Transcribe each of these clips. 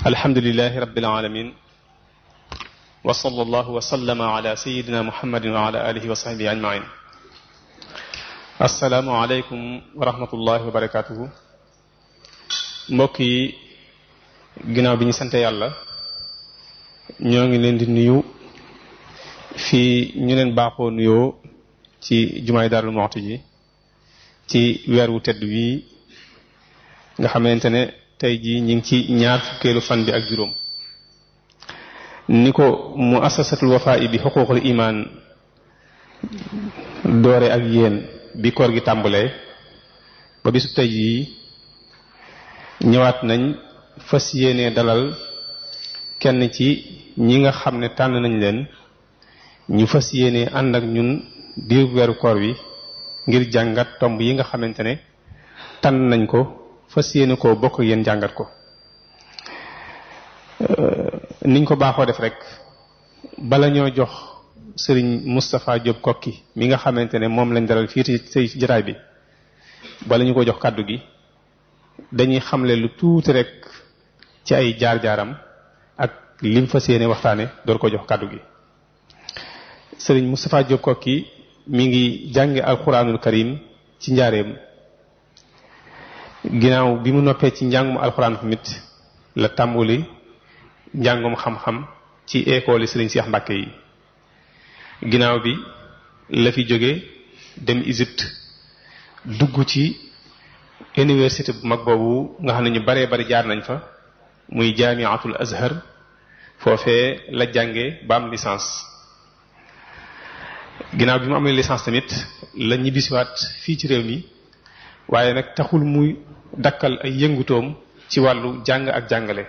alhamdulilahi rabbil alamin wa sallallahu wa sallama ala sayyidina muhammadin wa ala alihi wa sahbihi ajmain. assalaamu aleykum wa rahmatullahi wa barakatuhu. mbokk yi, ginnaaw bi ñu sante yàlla, ñoo ngi leen di nuyu fii ñu leen baaxoo nuyoo ci jumaay Darou Moukhty ji ci weer wu tedd wii nga xamante ne tey jii ñu ngi ci ñaar fukkeelu fan bi ak juróom, ni ko muassasatul Wafa'i bi xuquuqul iman doore ak yéen bi koor gi tàmbalee ba bisu tey jii ñëwaat nañ fas yéene dalal kenn ci ñi nga xam ne tànn nañ leen ñu fas yéene ànd ak ñun diir weeru koor wi ngir jàngat tomb yi nga xamante ne tànn nañ ko fas yéene ko bokk yéen jàngat ko. niñ ko baaxoo def rek, bala ñoo jox sëriñ Moustapha Diop Kokki mi nga xamante ne moom lañ dalal fii ci jotaay bi, bala ñu ko jox kàddu gi dañuy xamle lu tuuti rek ci ay jaar-jaaram ak lim fas yéene waxtaane door ko jox kàddu gi. sëriñ Moustapha Diop Kokki mi ngi jànge alquranul karim ci njaareem. ginnaaw bi mu noppee ci njàngum alxuraan tamit la tàmbuli njàngum xam-xam ci école yi Serigne Cheikh Mbacke yi. ginnaaw bi la fi jóge dem Égypte, dugg ci université bu mag boobu nga xam ne ñu baree bari jaar nañ fa, muy jaamiatul Azhar. foofee la jànge ba am licence. ginnaaw bi mu amee licence tamit la ñibbisiwaat fii ci réew mi, waaye nag taxul muy dakkal ay yëngutoom ci wàllu jàng ak jàngale.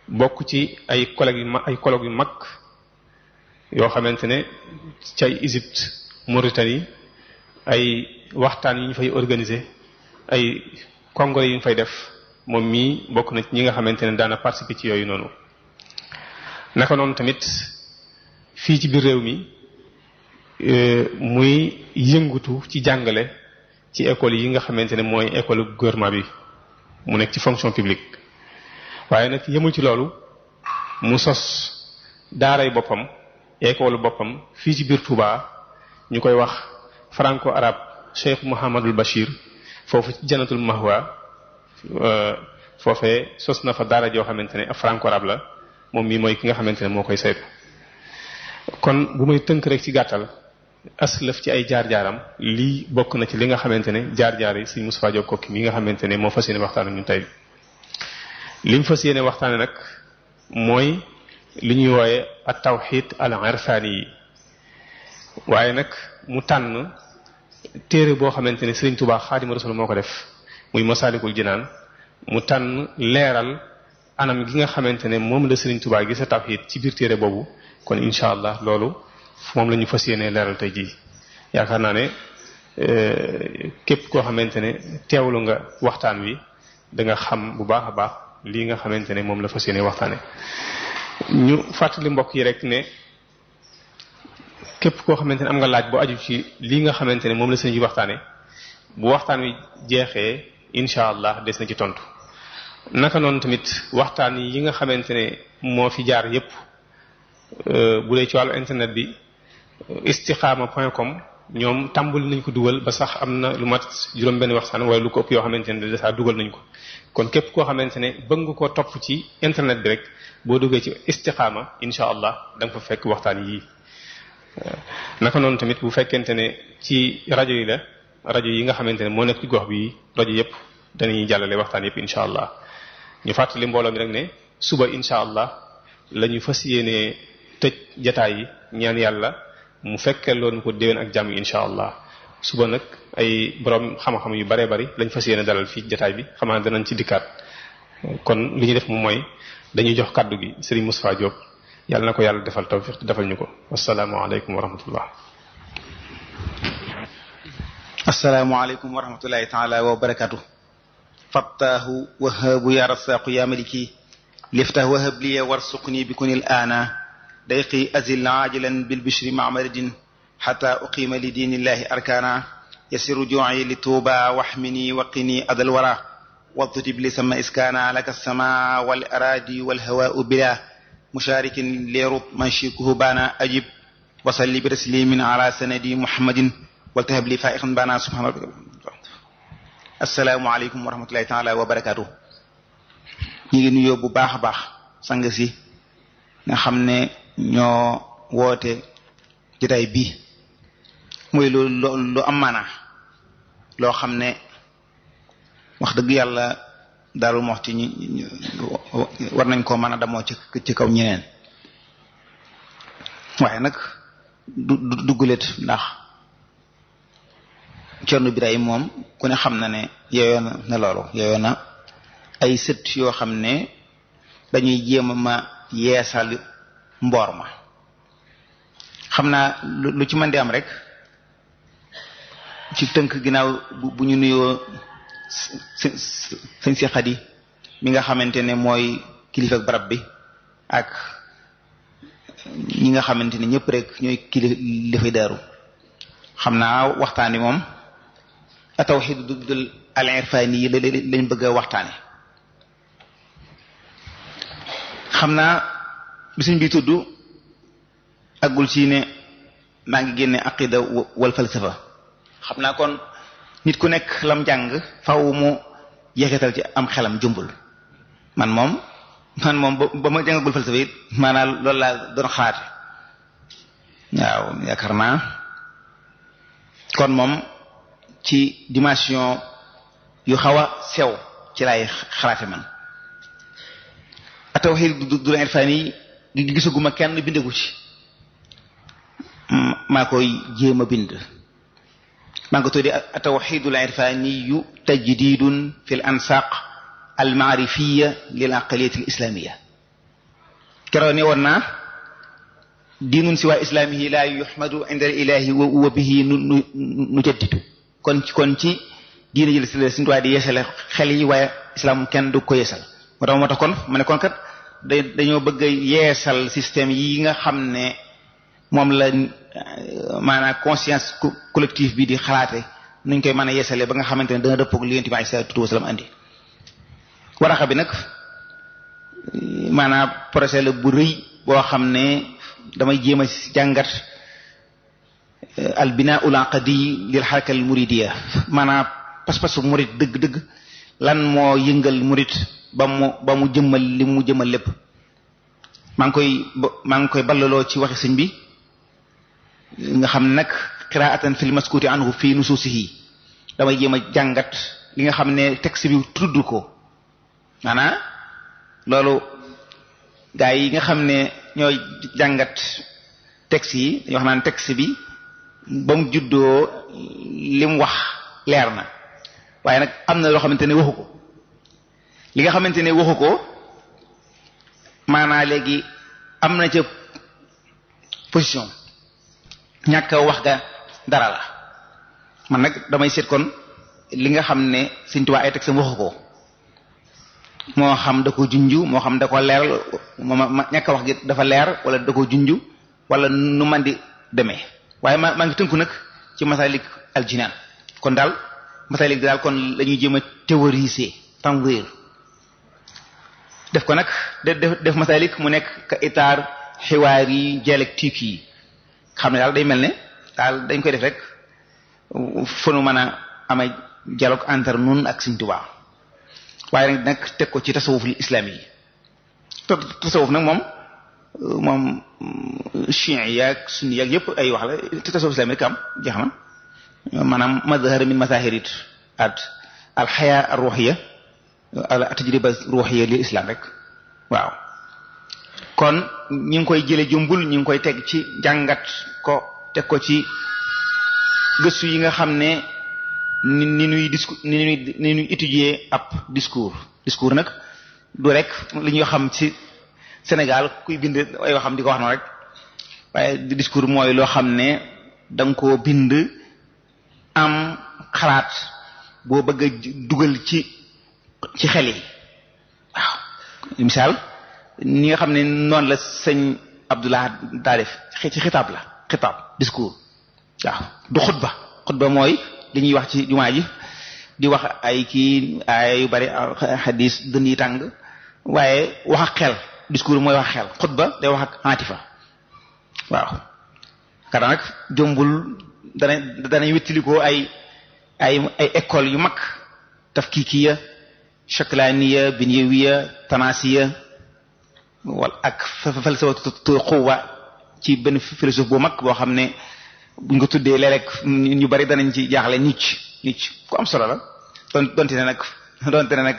bokk ci ay collègues yu mag yoo xamante ne ci ay Égypte, Mauritanie, ay waxtaan yi ñu fay organiser, ay congrès yu ñu fay def, moom mii bokk na ci ñi nga xamante ne daana participer ci yooyu noonu. naka noonu tamit fii ci biir réew mi muy yëngutu ci jàngale ci école yi nga xamante ne mooy école gouvernement bi, mu nekk ci fonction publique. waaye nag yemul ci loolu, mu sos daaray boppam, école boppam fii ci biir Touba, ñu koy wax franco arabe Cheikh Mouhamadul Bachir, foofu ci Jannatul Mahwa. foofee sos na fa daara joo xamante ne franco arabe la, moom mii mooy ki nga xamante ne moo koy saytu. kon bu may tënk rek ci gàttal aslëf ci ay jaar-jaaram, lii bokk na ci li nga xamante ne jaar-jaar yi Sëriñ Moustapha Diop Kokki mi nga xamante ne moo fas yéene waxtaan ak ñun tey. li mu fas yéene waxtaane nag mooy li ñuy wooye at tawxid al irfani yi, waaye nag mu tànn téere boo xamante ne Sëriñ Tuubaa Xaadimu Rasuul moo ko def, muy Masaalikul Jinaan. mu tànn leeral anam gi nga xamante ne moom la Sëriñ Tuubaa gisa tawxid ci biir téere boobu. kon incha allah loolu moom la ñu fas yéene leeral tey jii. yaakaar naa ne képp koo xamante ne teewlu nga waxtaan wi da nga xam bu baax a baax lii nga xamante ne moom la fas yéene waxtaane. ñu fàttali mbokk yi rek ne képp koo xamante ne am nga laaj bu aju ci lii nga xamante ne moom la sëñ bi waxtaane, bu waxtaan wi jeexee incha allah des na ci tontu. naka noonu tamit waxtaan yi nga xamante ne moo fi jaar yépp, bu dee ci wàllu internet bi istiqama.com ñoom tàmbali nañ ko dugal ba sax am na lu mat juróom-benn waxtaan wala lu ko ëpp yoo xamante ne déjà dugal nañ ko. kon képp koo xamante ne bëgg nga koo topp ci internet bi rek, boo duggee ci istiqama incha allah da nga fa fekk waxtaan yii. naka noonu tamit bu fekkente ne ci rajo yi la, rajo yi nga xamante ne moo nekk ci gox bi, rajo yépp dañuy jàllale waxtaan yépp incha allah. ñu fàttali mbooloo mi rek ne suba incha allah la ñu fas yéenee tëj jataay yi, ñaan yàlla mu fekkee loolu ko déwén ak jàmm incha allah. suba nag ay borom xam-xam yu baree bari lañ fas yéene dalal fii jataay bi, xamaa danañ ci dikkaat. kon li ñu def moom mooy dañuy jox kàddu gi Serigne Moustapha Diop, yàlla na ko yàlla defal tawfiq te defal ñu ko. asalaamaaleykum wa rahmatullah. asalaamaaleykum wa rahmatullahi taala wa barakatuh. fattaahu wahaabu ya rasaaqu ya maliki liftah wahab liya warsuqni bikunil aana dayqi azil aajilan bilbishri ma'maradin xata uqima li diinillahi arkaana yasiru juuci li tuuba waxmini waqini adal wara واضطب لسما إسكانا لك السماء والأراضي والهواء بلا مشارك ليرب من شركه بانا أجب وصلي برسليم على سندي محمد والتهب لي فائقا بانا سبحان ربك. السلام عليكم ورحمة الله تعالى وبركاته. ñu ngi nuyoo bu baax a baax sang si nga xam ne ñoo woote jotaay bii muy lu am maanaa loo xam ne wax dëgg yàlla Darou Moukhty ñi war nañ koo mën a damoo ci kaw ñeneen waaye nag du duggulet ndax Cerno Birahim moom ku ne xam na ne yeyoo na loolu yeyoo na ay sët yoo xam ne dañuy jéem ma yeesal mboor ma xam naa lu ci mën di am rek ci tënk ginnaaw bu ñu nuyoo sëñ si Xadi mi nga xamante ne mooy kilifa ak barab bi ak ñi nga xamante ne ñëpp rek ñooy kilifa Daaru xam naa waxtaan wi moom at-tawhiidul al-irfaani yi lañ bëgg a waxtaane xam naa bisuñ bi tudd aggul ci ne maa ngi génne aqida wal falsafa xam naa kon nit ku nekk lam jàng faw mu jeexital ci am xelam jumbul man moom ba ma jàngagul falsafa it maanaam loolu laa doon xalaat waaw yaakaar naa kon moom ci dimension yu xaw a sew ci lay xalaate man at-tawhiid dul irfaani yi gisaguma kenn bindagu ci maa koy jéem a bind maa ngi ko tuddee at-tawhiidul irfaani tajdidun fil ansaq al-ma'rifiyya lil aqliyati al-islamiyya keroog ne woon naa diinun siwa islamihi la yuhmadu inda al-ilahi wa bihi nujaddidu kon ci diine jël si suñu tuwaay di yeesale xel yi waaye islam kenn du ko yeesal moo tax kon ma ne kon kat dañoo bëgg a yeesal système yi nga xam ne moom la maanaam conscience collective bi di xalaate nuñ koy mën a yeesale ba nga xamante ne dana dëppoog li Yonent bi sallallahu alayhi wa sallam andi waraxa bi nag maanaam projet la bu rëy boo xam ne damay jéem a jàngat al binaa'ul aqdi lil haraka al muridiyya maanaam pas-pasu murid dëgg-dëgg lan moo yëngal murid ba mu jëmmal li mu jëmmal lépp maa ngi koy ballaloo ci waxi sëñ bi nga xam ne nag qiraatan fil maskuti anhu fi nususihi damay jéem a jàngat li nga xam ne texte bi tudd ko maanaam loolu gaa yi nga xam ne ñooy jàngat texte yi dañuy wax naan texte bi ba mu juddoo li mu wax leer na waaye nag am na loo xamante ne waxu ko li nga xamante ne waxu ko maanaa léegi am na ca position ñàkk wax ga dara la man nag damay seet kon li nga xam ne Sëriñ Tuubaa ay texte waxu ko moo xam da ko junju moo xam da ko leeral ma ñàkk wax gi dafa leer wala da ko junju wala nu man di demee waaye maa ngi tënku nag ci Masalik al Jinaan kon daal Masalik daal kon lañuy jéem a théoriser tanwir def ko nag def Masalik mu nekk ka itaar xiwaar yi dialectique yi xam ne daal day mel ne daal dañ koy def rek fu nu mën a amay dialogue entre nun ak Sëriñ Tuubaa waaye nag teg ko ci tasawuf islaami yi tasawuf nag moom chiites yaag sunni yaag yëpp ay wax la tasawuf islaami rek am jeex na maanaam mazhar min mazahirit al xayaa ar ruhiya al tajriba ruhiya lil islam rek waaw kon ñi ngi koy jële jumbul ñi ngi koy teg ci jàngat ko teg ko ci gëstu yi nga xam ne ni ñuy étudier ab discours nag du rek li ñuy xam ci Sénégal kuy bind ay waxam di ko wax noonu rek waaye discours mooy loo xam ne da nga koo bind am xalaat boo bëgg a dugal ci xel yi waaw misaal ni nga xam ne noonu la sëñ Abdullah daa def ci xitaab discours waaw du xutba mooy li ñuy wax ci jumaa ji di wax ay kii ay yu bari xadis dën yi tàng waaye wax ak xel discours mooy wax xel xutba day wax ak atifa waaw kara nag jombul danañ wéttalikoo ay école yu mag tafkikiya shaklaniya binyawiya tanasiya wala ak falsafatu quwwa ci benn philosophe bu mag boo xam ne buñ ko tuddee léeg-léeg ñu bari danañ ci jaaxle Nietzsche ku am solo la donte ne nag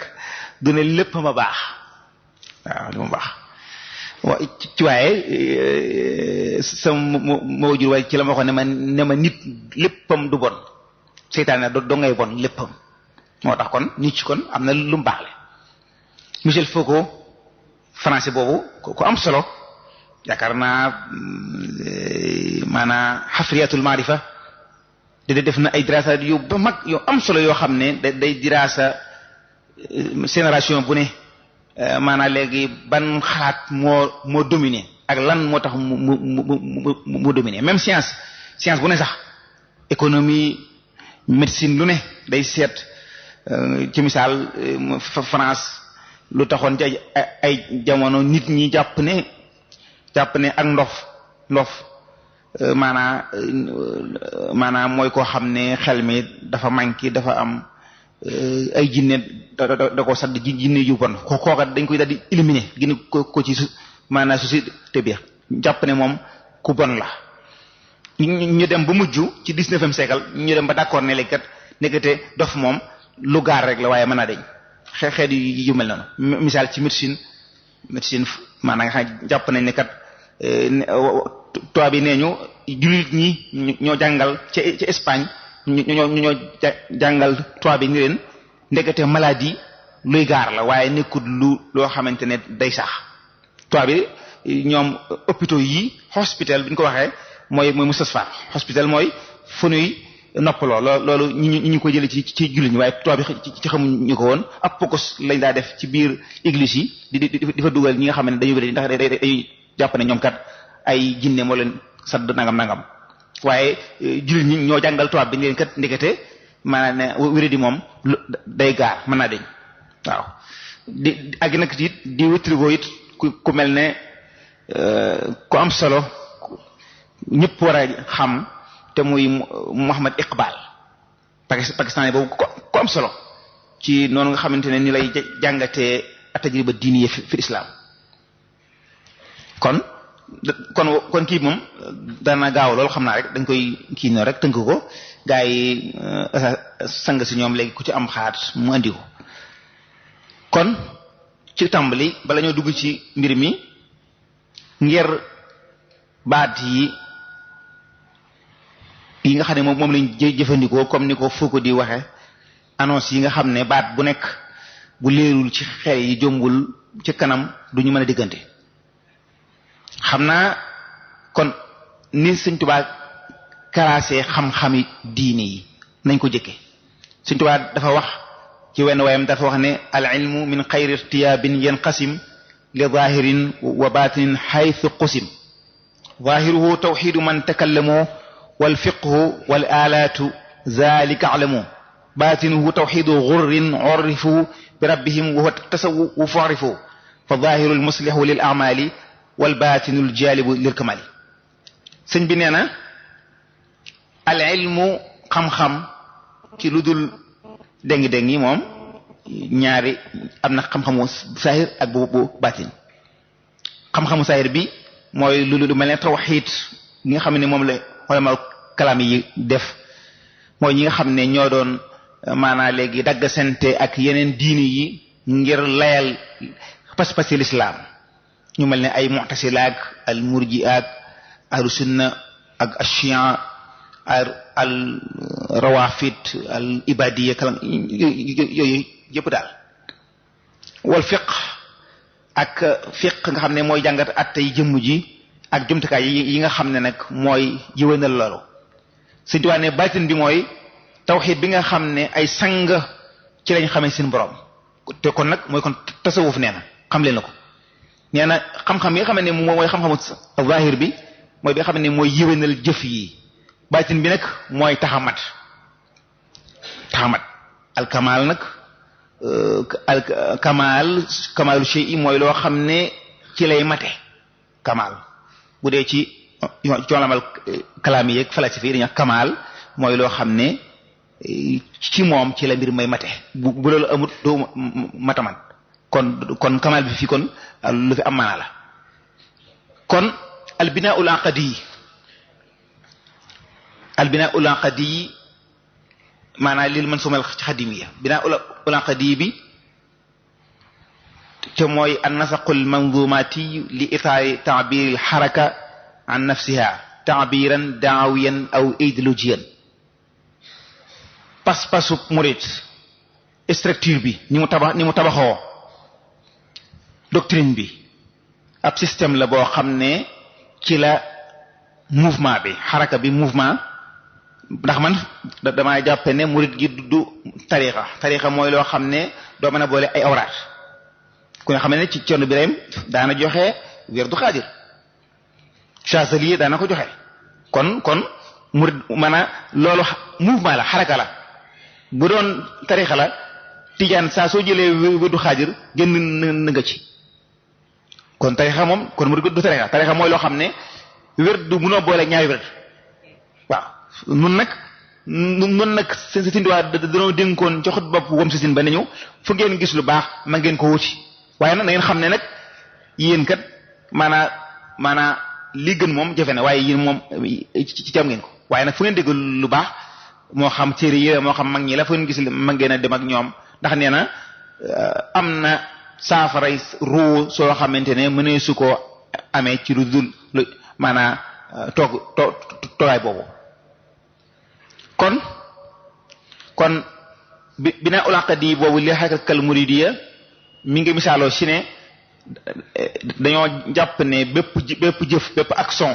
du ne lépp ma baax waaw li ma baax wa ci waaye sama mawjur waaye ci la ma waxoon ne ma nit léppam du bon seytaane do ngay bon léppam moo tax kon Nietzsche kon am na lu mu baaxle Michel Foucault français boobu ku am solo yaakaar naa maanaam xafriyatul maarifa da def na ay dirasa yu ba mag yu am solo yoo xam ne day dirasa génération bu ne maanaam léegi ban xalaat moo dominé ak lan moo tax mu dominé même science bu ne sax économie médecine lu ne day seet ci misaal France lu taxoon ci ay jamono nit ñi jàpp ne ak ndof maanaam mooy koo xam ne xel mi dafa manqué dafa am ay jinne da ko sadd jinne yu bon kooka dañ koy daal di éliminer génne ko ci maanaam société bi jàpp ne moom ku bon la ñu dem ba mujj ci 19e siècle ñu dem ba d'accord ne léegi kat nekkate dof moom lu gaar rek la waaye mën naa deñ xeet yu mel noonu misaal ci médecine maanaam nga xam jàpp nañ ne kat tubaab bi nee ñu jullit ñi ñoo jàngal ci Espagne ñoo jàngal tubaab bi ni leen ndekete maladie luy gaar la waaye nekkul loo xamante ne day sax tubaab bi ñoom hôpitaux yi hospital bi ñu ko waxee mooy mustasfa hospital mooy fu ñuy noppaloo loolu ñu ko jëlee ci jullit ñi waaye tubaab bi ci xamuñu ko woon ab pokos lañ daa def ci biir église yi di fa dugal ñi nga xam ne dañu wér ndax day jàpp ne ñoom kat ay jinne moo leen sadd nangam waaye jullit ñi ñoo jàngal tubaab bi leen kat ndekete maanaam ne wéradi moom day gaar mën naa deñ waaw ak nag it di wétrigo it ku mel ne ku am solo ñëpp war a xam te muy Muhammad Iqbal pakistanais boobu ku am solo ci noonu nga xamante ne ni lay jàngatee at-tajriba diiniya fi islam kon kii moom dana gaaw loolu xam naa rek dañ koy kii noonu rek tënk ko gaa yi sang si ñoom léegi ku ci am xaat mu andi ko kon ci tàmbali bala ñoo dugg ci mbir mi ngir baat yi nga xam ne moom lañ jëfandikoo comme ni ko Foucault di waxe annonce yi nga xam ne baat bu nekk bu leerul ci xel yi jombul ci kanam duñu mën a diggante xam naa kon ni Sëriñ Tuubaa karaase xam-xami diine yi nañ ko jëkke Sëriñ Tuubaa dafa wax ci wenn waayam dafa wax ne al ilmu min xayri irtiyaabin yanqasim li zahirin wa batinin haythu qusim zahiruhu tawxidu man takallamu wal fiqhu wal alaatu zalika alamu batinuhu tawxidu gurrin urrifu bi rabbihim wa huwa tasawwufu arifu fa zahiru almuslihu lil amali wal batinul jalibu lil kamali sëñ bi nee na al ilmu xam-xam ci lu dul déngi-déngi moom ñaari am na xam-xamu saahir ak bu batin xam-xamu saahir bi mooy lu mel ne tawxiid gi nga xam ne moom la ulama kalaam yi def mooy ñi nga xam ne ñoo doon maanaam léegi dagg sente ak yeneen diini yi ngir layal pas-pasi lislaam ñu mel ne ay mu'tasila ak al murji ak ahlu sunna ak ashiya al rawafid al ibadiya kalam yooyu yëpp daal wal fiqh ak fiqh nga xam ne mooy jàngat attey jëmm ji ak jumtukaay yi nga xam ne nag mooy yëwénal loolu Sëriñ Tuubaa ne baatin bi mooy tawxiid bi nga xam ne ay sang ci lañ xamee seen borom te kon nag mooy kon tasawuf nee na xam leen na ko nee na xam-xam yi nga xam ne mooy xam-xamu zahir bi mooy bi nga xam ne mooy yëwénal jëf yi baatin bi nag mooy taxamat alkamaal nag kamaalu shay'i mooy loo xam ne ci lay mate kamaal bu dee ci coonamal kalaam yi ak falasifa yi dañuy wax kamaal mooy loo xam ne ci moom ci la mbir may mate bu loolu amut doo mataman kon kamaal bi fii kon lu fi am maanaa la kon albinaul aqadi maanaam lil mansumal xadimiya binaul aqadi bi te mooy an nasaqul manzumati li itaari taabiril xaraka an nafsiha taabiran daawiyan aw idéologiyan pas-pasu murid structure bi ni mu tabaxoo doctrine bi ab système la boo xam ne ci la mouvement bi xaraka bi mouvement ndax man damaa jàppe ne murid gi du tariqa mooy loo xam ne doo mën a boole ay awraat ku nga xam ne ci Cerno Birahim daana joxe wirdu Xaadir Chazali daana ko joxe kon murid maanaam loolu mouvement la xaraka la bu doon tariqa la tijaan saa soo jëlee wirdu Xaadir génn na nga ci kon tariqa moom kon murid du tariqa mooy loo xam ne wirdu mënoo boole ñaari wird waaw nun nag seen sin duwaa danoo dénkoon ci xut bopp wam si sin ba nañu fu ngeen gis lu baax ma ngeen ko wuti waaye nag na ngeen xam ne nag yéen kat maanaa li gën moom jafe na waaye yéen moom ci am ngeen ko waaye nag fu ngeen dégg lu baax moo xam téere yi moo xam mag ñi la fu ngeen gis ma ngeen a dem ak ñoom ndax nee na am na saafaray ruu soo xamante ne mënee su ko amee ci lu dul maanaa toogaay boobu kon bina ulaqadi boobu li xarakal muridiya mi ngi misaaloo si ne dañoo jàpp ne bépp jëf bépp action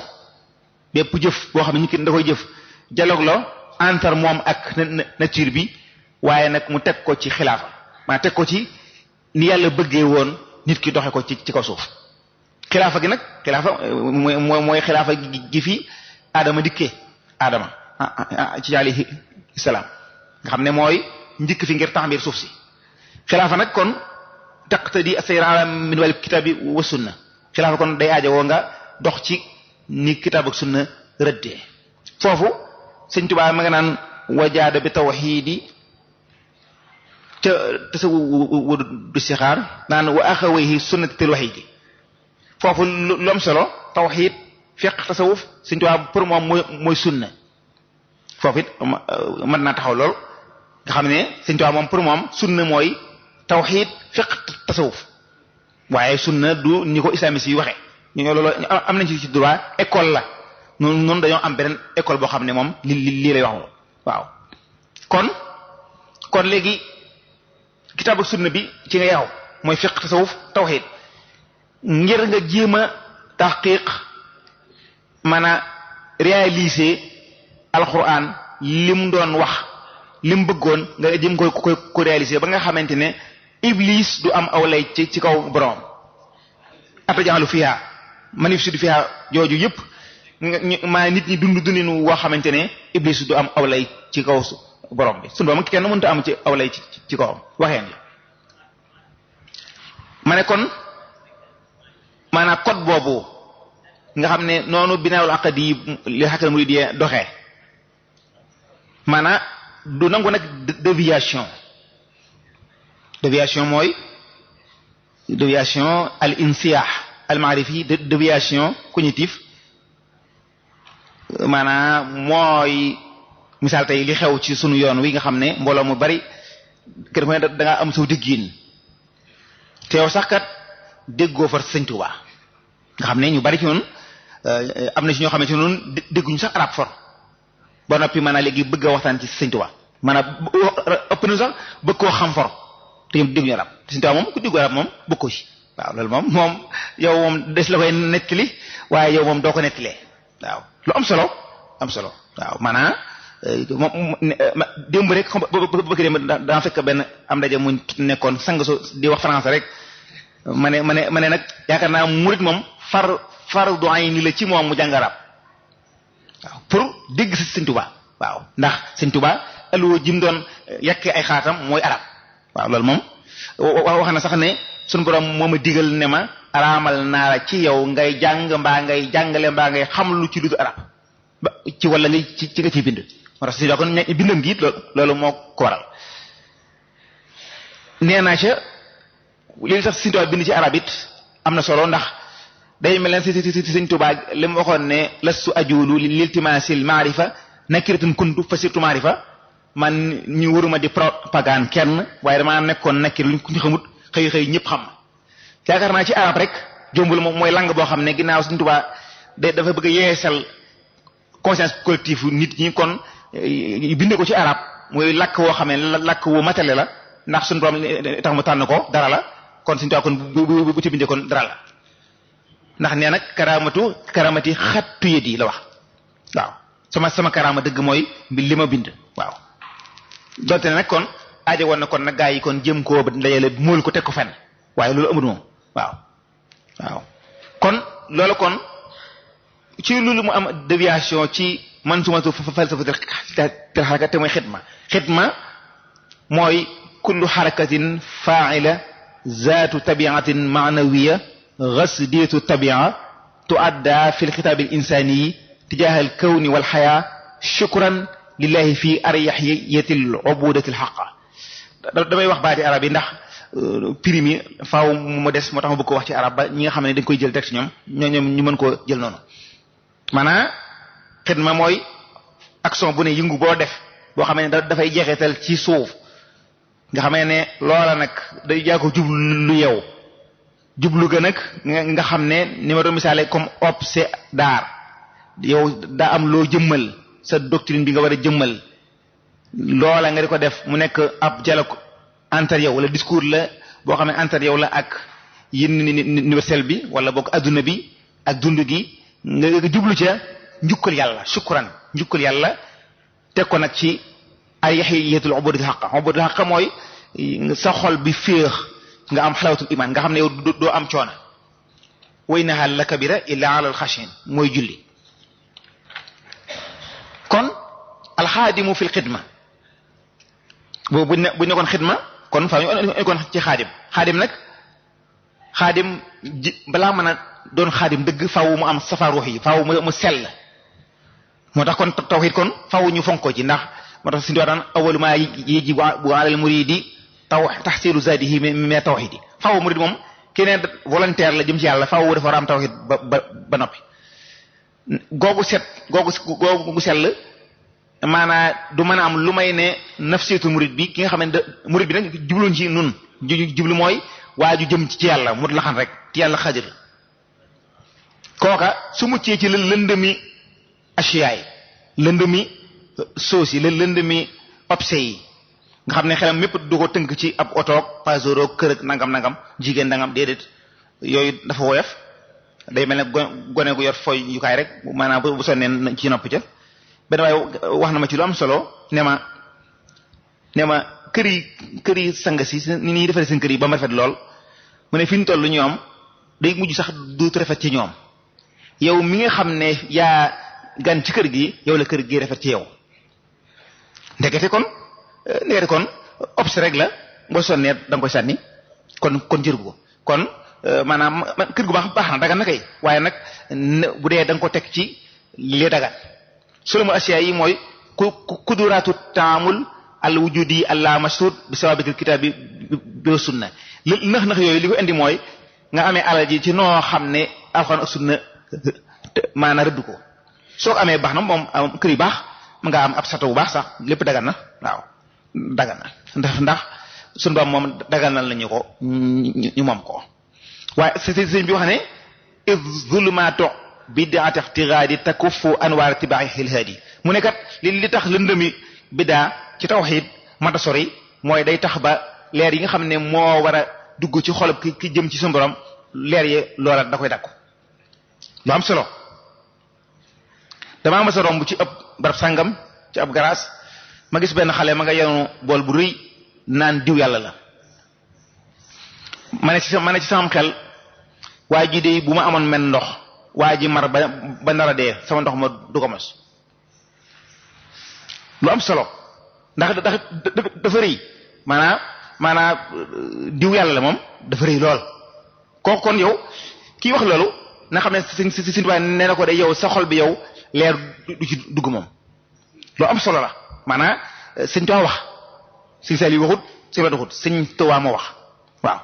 bépp jëf boo xam ne nit ki da koy jëf dialogue la entre moom ak nature bi waaye nag mu teg ko ci xilaafa maa teg ko ci ni yàlla bëggee woon nit ki doxe ko ci kaw suuf xilaafa gi nag xilaafa mooy xilaafa gi fi aadama dikkee aadama ci alayhi salaam nga xam ne mooy njëkk fi ngir taxmir suuf si xilaafa nag kon taqtadi sayr ala min wal kitaabi wa sunna xilaafa kon day aajowoo nga dox ci ni kitaab ak sunna rëddee foofu Sëñ Tuubaa ma nga naan wajaada bi tawxiidi ca tasawudu sixaar naan wa axawayhi sunnatil waxiidi foofu lu am solo tawxiid fiq tasawuf Sëñ Tuubaa pour moom mooy sunna foofu it mën naa taxaw lool nga xam ne Sëñ Tuubaa moom pour moom sunna mooy tawxiid fiq tasawuf waaye sunna du ni ko islamiste yi waxe ñoo loolu am nañ ci droit école la noonu dañoo am beneen école boo xam ne moom lii lay wax waaw kon léegi kitaab ak sunna bi ci nga yaw mooy fiq tasawuf tawxiid ngir nga jéem a taxqiq mën a réaliser alquran lim doon wax lim bëggoon nga jëm ko réaliser ba nga xamante ne iblis du am aw lay ci kaw borom atajaxalu fiha manifsidu fiha jooju yëpp maa nit ñi dundinu woo xamante ne iblis du am aw lay ci kaw borom bi sunu borom kenn mënta am ci aw lay ci kawam waxeen la ma ne kon maanaam code boobu nga xam ne noonu binaawul aqdi yi li xakkal muridiyya doxee maanaam du nangu nag déviation mooy déviation al insiyah al maarifi déviation cognitive maanaam mooy misaal tey li xew ci sunu yoon wi nga xam ne mbooloo mu bari kenn ku ne da ngaa am saw déggin teew sax kat déggoo far Sëñ Tuubaa nga xam ne ñu bari ci noonu am na ci ñoo xamante ne noonu dégguñu sax arab for ba noppi maanaam léegi bëgg a waxtaan ci Sëñ Tuubaa maanaam ëpp na sax bëgg koo xam for te ñoom dégguñu arab te Sëñ Tuubaa moom ku déggu arab moom bëgg ko ci waaw loolu moom yow moom des la koy nettali waaye yow moom doo ko nettalee waaw lu am solo waaw maanaam moom démb rek xam bëgg dem daa fekk benn am ndaje mu nekkoon sang so di wax français rek ma ne nag yaakaar naa murid moom fardu ayni la ci moom mu jàng arab waaw pour dégg si Sëñ Tuubaa waaw ndax Sëñ Tuubaa alluwa jim doon yekkee ay xaatam mooy arab waaw loolu moom wax na sax ne suñu borom moo ma digal ne ma araamal naa la ci yow ngay jàng mbaa ngay jàngale mbaa ngay xam lu ci lu arab ba ci wala nga ci nga ciy bind moo tax si kon bindam gi loolu moo ko waral nee naa ca léegi sax Sëriñ Tuubaa bind ci arab it am na solo ndax day mel ne si Sëriñ Tuubaa li mu waxoon ne lastu ajulu liltimasil maarifa nakiratun kuntu fasirtu maarifa man ñu waruma di propagande kenn waaye damaa nekkoon nakir luñ ñu xamut xëy ñëpp xam yaakaar naa ci arab rek jombul moom mooy langue boo xam ne ginnaaw Sëriñ Tuubaa dafa bëgg a yeesal conscience collective nit ñi kon binde ko ci arab mooy lakk woo xam ne lakk wu matale la ndax suñu borom tax mu tànn ko dara la kon Sëriñ Tuubaa kon bu ci bindee kon dara la ndax nee nag karamati xattu yët yi la wax waaw sama karama dëgg mooy li ma bind waaw donte ne nag kon aajo woon na kon nag gaa yi kon jëm koo ba ndayele móol ko teg ko fenn waaye loolu amul moom waaw kon loolu kon ci loolu mu am déviation ci man sumatu falsafatul xaraka te mooy xidma mooy kullu xarakatin fa'ila zaatu tabiatin maanawiya gasdiyatu tabia tuadda fi lxitaabi al insani tijaha al kawni wal xayaa shukran lillahi fi aryaxiyati al ubudati al xaqa damay wax baati arab yi ndax prix mi faaw mu des moo tax ma bëgg ko wax ci arab ba ñi nga xam ne dañ koy jël teg ci ñoom ñu mën koo jël noonu maanaam xidma mooy action bu ne yëngu boo def boo xam ne dafay jeexital ci suuf nga xamee ne loola nag day jaa ko jublu yow jublu ga nag nga xam ne ni ma doon misaale comme obse daar yow daa am loo jëmmal sa doctrine bi nga war a jëmmal loola nga di ko def mu nekk ab dialogue entre yow wala discours la boo xam ne entre yow la ak yéen universel bi wala boog adduna bi ak dund gi nga jublu ca njukkal yàlla shukran njukkal yàlla teg ko nag ci ay yahiyatul ubudul haqq mooy sa xol bi féex nga am xalawatul iman nga xam ne yow doo am coona wa innaha la kabira illa ala alxashin mooy julli kon alxaadimu fil xidma boobu buñ ne kon xidma kon fa ñu kon ci xaadim nag xaadim balaa mën a doon xaadim dëgg faaw mu am safa ruux yi faaw mu sell moo tax kon tawhid kon faaw ñu fonk ko ci ndax moo tax suñu daan awwalu ma yajibu alal muridi tahsilu zadihi min tawhid faaw murid moom keneen volontaire la jëm ci yàlla faaw dafa war a am tawhid ba noppi googu sell maanaa du mën a am lu may ne nafsiyatul murid bi ki nga xam ne murid bi nag jubluñ ci nun jublu mooy waa ju jëm ci yàlla mut la xam rek ci yàlla xadir kooka su muccee ci lëndëmi asiyaay lëndëmi soos yi lëndëmi obse yi nga xam ne xelam mépp du ko tënk ci ab otoog pasoroog kër ak nangam jigéen dangam déedéet yooyu dafa woyof day mel ne gone gu yor fooy yukaay rek maanaam bu sonnee ci nopp ca benn waaye wax na ma ci lu am solo ne ma kër yi sang si ni ñuy defaree seen kër yi ba mu rafet lool mu ne fi ñu toll ñoom day mujj sax duutu rafet ci ñoom yow mi nga xam ne yaa gan ci kër gi yow la kër gi rafet ci yow ndekete kon obs rek la boo sonnee da nga koy sànni kon jërgu ko kon maanaam kër gu baax na dagan na kay waaye nag bu dee da nga ko teg ci li dagan sulamu asiya yi mooy kuduraatu taamul al wujudi allah masud bi sawabitil kitaabi bi sunna nax yooyu li ko indi mooy nga amee alal ji ci noo xam ne alxuraan ak sunna maanaam rëdd ko soo ko amee baax na moom kër yu baax mu nga am ab sato bu baax sax lépp dagan na waaw dagan na ndax sunu doom moom daganal nañu ko ñu moom ko waaye sëñ bi wax ne iz zulumaatu bid'ati ightighadi takuffu anwaar tibai hilhadi mu ne kat li tax lëndëmi biddaa ci tawhid mata sori mooy day tax ba leer yi nga xam ne moo war a dugg ci xolub ki jëm ci sunu borom leer yi loola da koy dakku lu am solo damaa mas a romb ci ëpp barab sàngam ci ab garaas ma gis benn xale ma nga yenu bool bu rëy naan diw yàlla la ma ne ci sama xel waa ji de bu ma amoon men ndox waa ji mar ba nar a dee sama ndox ma du ko mos lu am solo ndax dafa rëy maanaam diw yàlla la moom dafa rëy lool kooku kon yow kii wax loolu na xam ne si tubaab nee na ko de yow sa xol bi yow leer du ci dugg moom loo am solo la maanaam sëñ Tuubaa wax sëñ Saliou waxut sëñ Bada waxut sëñ Tuubaa moo wax waaw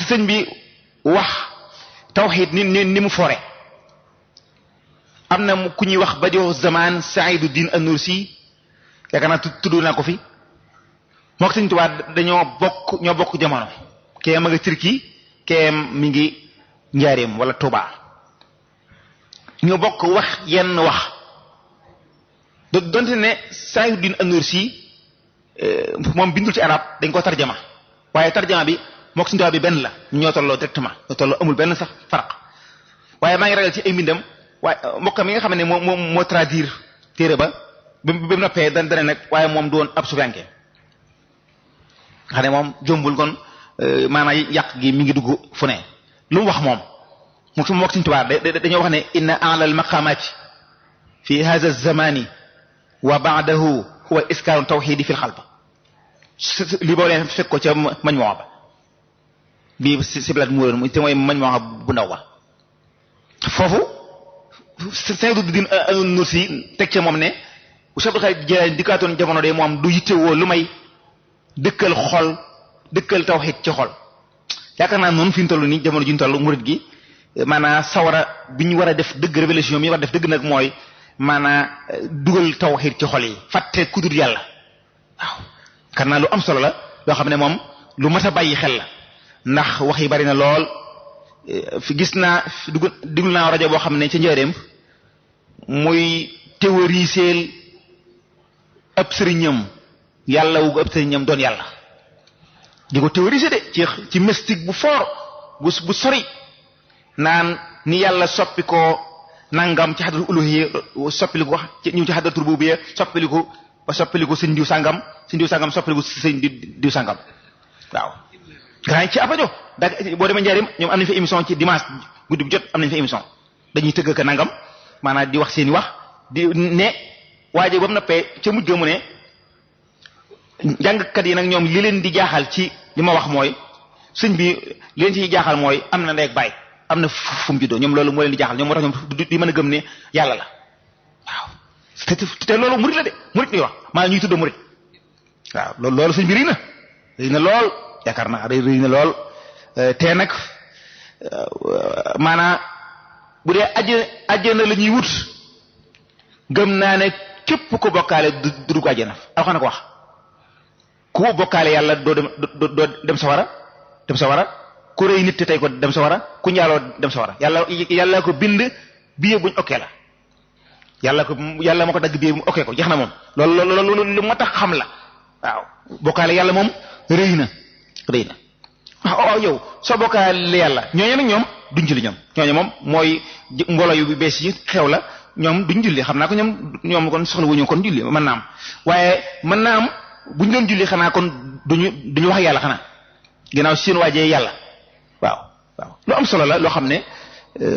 sëñ bi wax tawxiid ni mu fore am na ku ñuy wax Badiou Zaman Saïduddin An-Nursi yaakaar naa tudd naa ko fi moo ko sëñ Tuubaa ñoo bokk jamono kee ma nga Turquie kee mi ngi Njaaréem wala Tuubaa ñoo bokk wax yenn wax donte ne Saïduddin An-Nursi moom bindul ci arab dañ ko tarjama waaye tarjama bi mook sëñ Tuubaa bi benn la ñoo tolloo directement ñoo tolloo amul benn sax farq waaye maa ngi ragal ci ay mbindam waaye mbokk mi nga xam ne moo traduire téere ba ba mu noppee dana nag waaye moom doon ab sufiyanke xam ne moom jombul kon maanaam yàq gi mi ngi dugg fu ne lu mu wax moom mook sëñ Tuubaa dañoo wax ne inna a'la al-maqamati fi hadha az-zamani wa ba'dahu huwa iskaaru tawhidi fil xalb li boo leen fekk ko ca Majmu'a ba bii si bilaat muróon te mooy Majmu'a bu ndaw ba foofu Saïduddin An-Nursi teg ca moom ne Cheikh Abdul Xaadir Jilaani dikkaatoon jamono de moom du yittewoo lu may dëkkal tawhid ci xol yaakaar naa noonu fi ñu toll nii jamono ji ñu toll murid gi maanaam sawara bi ñu war a def dëgg révélation bi ñu war a def dëgg nag mooy maanaam dugal tawhid ci xol yi fàtte ku dul yàlla waaw yaakaar naa lu am solo la loo xam ne moom lu mat a bàyyi xel la ndax wax yi bari na lool fi gis naa dugul naa rajo boo xam ne ca njëreem muy théoriser ab sëriñam yàlla wu ab sëriñam doon yàlla di ko théoriser de ci mystique bu fort bu sori naan ni yàlla soppi ko nangam ci xadatul uluhiyya soppiliku wax ñëw ci xadatul rububiyya soppiliku sëñ diw sàngam soppiliku sëñ diw sàngam waaw gaa ci ab rajo da boo demee njaarim ñoom am nañu fa émission ci dimanche guddi bu jot am nañu fa émission dañuy tëgg ka nangam maanaam di wax seeni wax di ne waaje ba mu noppee ca mujj ga mu ne jàngkat yi nag ñoom li leen di jaaxal ci li ma wax mooy sëñ bi li leen ci jaaxal mooy am na ndey ak baay am na fu mu juddoo ñoom loolu moo leen di jaaxal ñoom moo tax ñoom di mën a gëm ne yàlla la waaw te loolu murit la de murit ñuy wax maa ñuy tudd murit waaw loolu sëñ bi rëy na lool yaakaar naa rëy na lool te nag maanaam bu dee àjjana la ñuy wut gëm naa ne képp ko bokkaale du dugg àjjana alxuraan ko wax ku bokkaale yàlla doo dem sawara ku rëy nit te tey ko dem sawara ku njaaloo dem sawara yàlla ko bind biye buñ okkee la yàlla ma ko dagg biye bu okkee ko jeex na moom loolu lu ma tax xam la waaw bokkaale yàlla moom rëy na waaw yow soo bokkaale yàlla ñooñu nag ñoom duñ julli ñooñu moom mooy mbooloo yu bees yi xew la ñoom duñ julli xam naa ko ñoom kon soxla wuñu kon julli mën naa am waaye mën naa am buñ doon julli xanaa kon duñu wax ak yàlla xanaa ginnaaw seen waajee yàlla waaw lu am solo la loo xam ne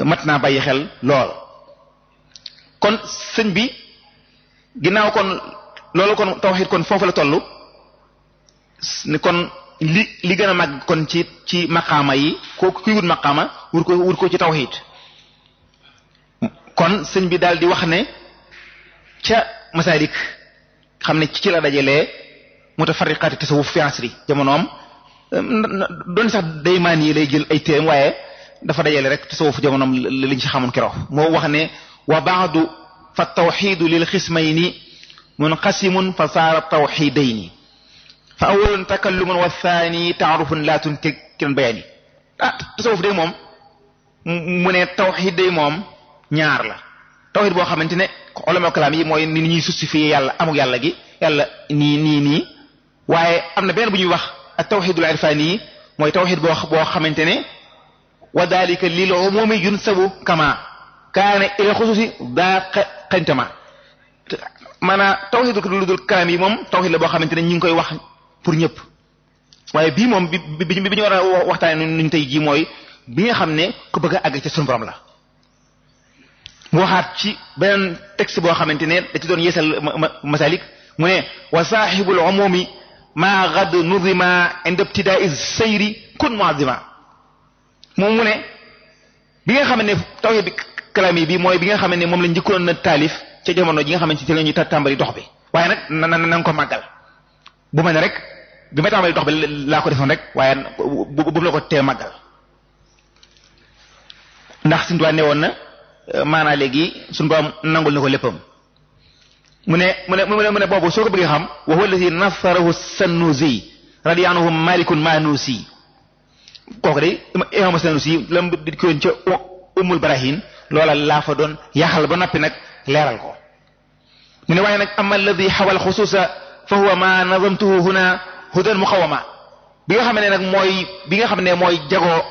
mat naa bàyyi xel lool kon sëñ bi ginnaaw kon loolu kon tawhid kon foofu la toll ni kon li gën a màgg kon ci maqaama yi kuy wut maqaama wut ko ci tawhid kon sëñ bi daal di wax ne ca masalik xam ne ci la dajalee mutafarriqaati tasawuf fi asri jamonoom doon sax daymaan yi lay jël ay téeram waaye dafa dajale rek tasawuf jamonoom liñ ci xamoon keroog moo wax ne wa ba'du fa tawxidu lil xismayni munqasimun fa saara tawxidayni fa awwalun takallumun wa thani taarufun la tunkiran bayani tasawuf day moom mu ne tawxid day moom ñaar la tawxid boo xamante ne ulama kalaam yi mooy ni ñuy justifier yàlla amuk yàlla gi yàlla nii waaye am na benn bu ñuy wax ak tawxidul irfani yi mooy tawxid boo xamante ne wa dalika lil umumi yunsabu kama kaana ila xususi daa xañtama maanaam tawxidul dul kalaam yi moom tawxid la boo xamante ne ñi ngi koy wax pour ñëpp waaye bii moom bi ñu war a waxtaane nuñ tey ji mooy bi nga xam ne ku bëgg a àgg ca sunu borom la mu waxaat ci beneen texte boo xamante ne da ci doon yeesal masalik mu ne wa saaxibul umumi maa gad nudima inda ibtidaai sayri kun muazima moom mu ne bi nga xam ne tawhid bi kalami bi mooy bi nga xam ne moom la njëkkoon na taalif ca jamono ji nga xamante ci la ñuy tàmbali dox bi waaye nag na nga ko màggal bu ma ne rek bi may tàmbali dox bi laa ko defoon rek waaye bu la ko tee màggal ndax suñu tubaab ne woon na maanaa léegi suñu borom nangul na ko léppam mu ne boobu soo ko bëggee xam wa huwa alladi nasarahu sannusi radiyallahu anhu malikun manusi kooku de imam Sanusi lam di ko woon ca Ummul Barahin loola laa fa doon yaxal ba noppi nag leeral ko mu ne waaye nag ama alladi xawal xusuusa fa huwa ma nazamtuhu huna hudan muqawama bi nga xam ne nag mooy bi nga xam ne mooy jagoo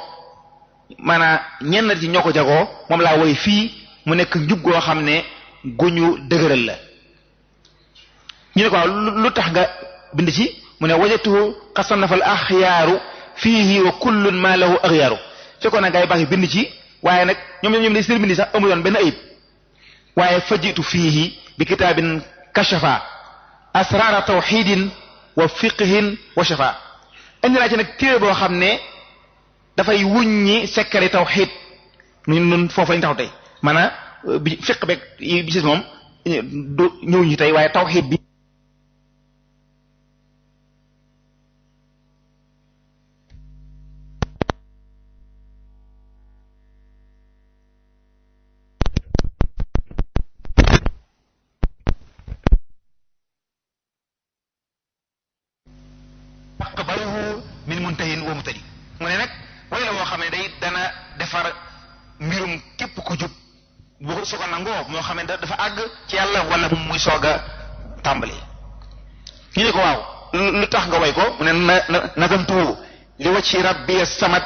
maanaam ñenn ci ñoo ko jagoo moom laa woy fii mu nekk njub goo xam ne guñu dëgëral la ñu ne ko lu tax nga bind ci mu ne wajatuhu xasanafal axyaaru fiihi wa kullun ma lahu axyaaru fekkoon na gaa yi baax yi bind ci waaye nag ñoom li seen bind sax amu yoon benn ayib waaye fajitu fiihi bi kitaabin kashafa asrara tawxidin wa fiqhin wa shafa indi naa ci nag téere boo xam ne dafay wuññi sekkari tawxid nun foofu lañ taxaw tey maanaam bi fiq beeg yi bisis moom du ñëwuñu tey waaye tawxid bi min muntahin wa mutadi mu ne nag way la woo xam ne day dana defar mbirum képp ku jub bu su ko nangoo moo xam ne dafa àgg ci yàlla wala muy soog a tàmbali ñu ne ko waaw lu tax nga way ko mu ne nazamtu li wacci rabbi samad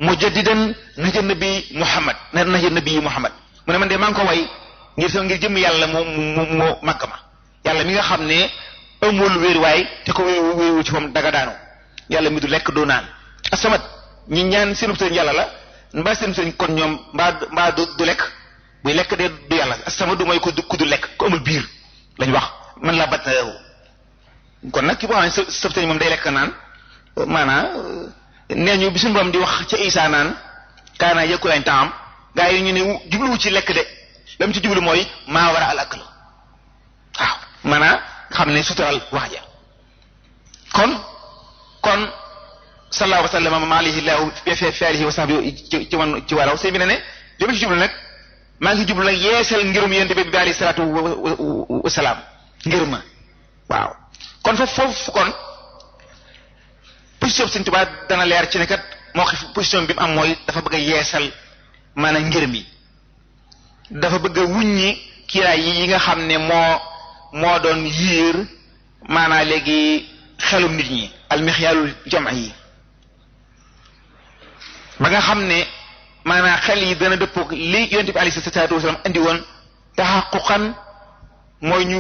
mujaddidan naja nabi muhammad naja nabi muhammad mu ne man de maa ngi ko way ngir jëm yàlla mu màgg ma yàlla mi nga xam ne amul wéeruwaay te ko wéeru ci moom daga daanu yàlla mi du lekk doo naan asamat ñi ñaan seen sëriñ yàlla la mbaa seen sëriñ kon ñoom mbaa du lekk buy lekk de du yàlla asamat du mooy ku du lekk ku amul biir lañ wax man laa bat na yow kon nag ki boo xam ne sa sëriñ moom day lekk naan maanaam nee ñu bi suñu borom di wax ca Isaa naan kaana yëkku lañ taam gaa yi ñu ne jubluwu ci lekk de la mu ci jublu mooy maa war a al akl waaw maanaam xam ne sutural wax ja kon sallallahu wa sallam alayhi llahu fi alihi wa sahbihi ci wàllaw sëñ bi ne li ma ci jublu nag maa ngi jublu nag yeesal ngirum yonent bi alayhi salaatu wasalaam ngir ma waaw kon foofu kon position Sëñ Tuubaa dana leer ci ne kat moo xif position bi mu am mooy dafa bëgg a yeesal maanaam ngir mi dafa bëgg a wuññi kiiraay yi nga xam ne moo doon yiir maanaa léegi xelum nit ñi almixyaalul jama yi ba nga xam ne maanaa xel yi dana dëppoog li yonent bi alayhi salaatu wasalaam andi woon taxaquqan mooy ñu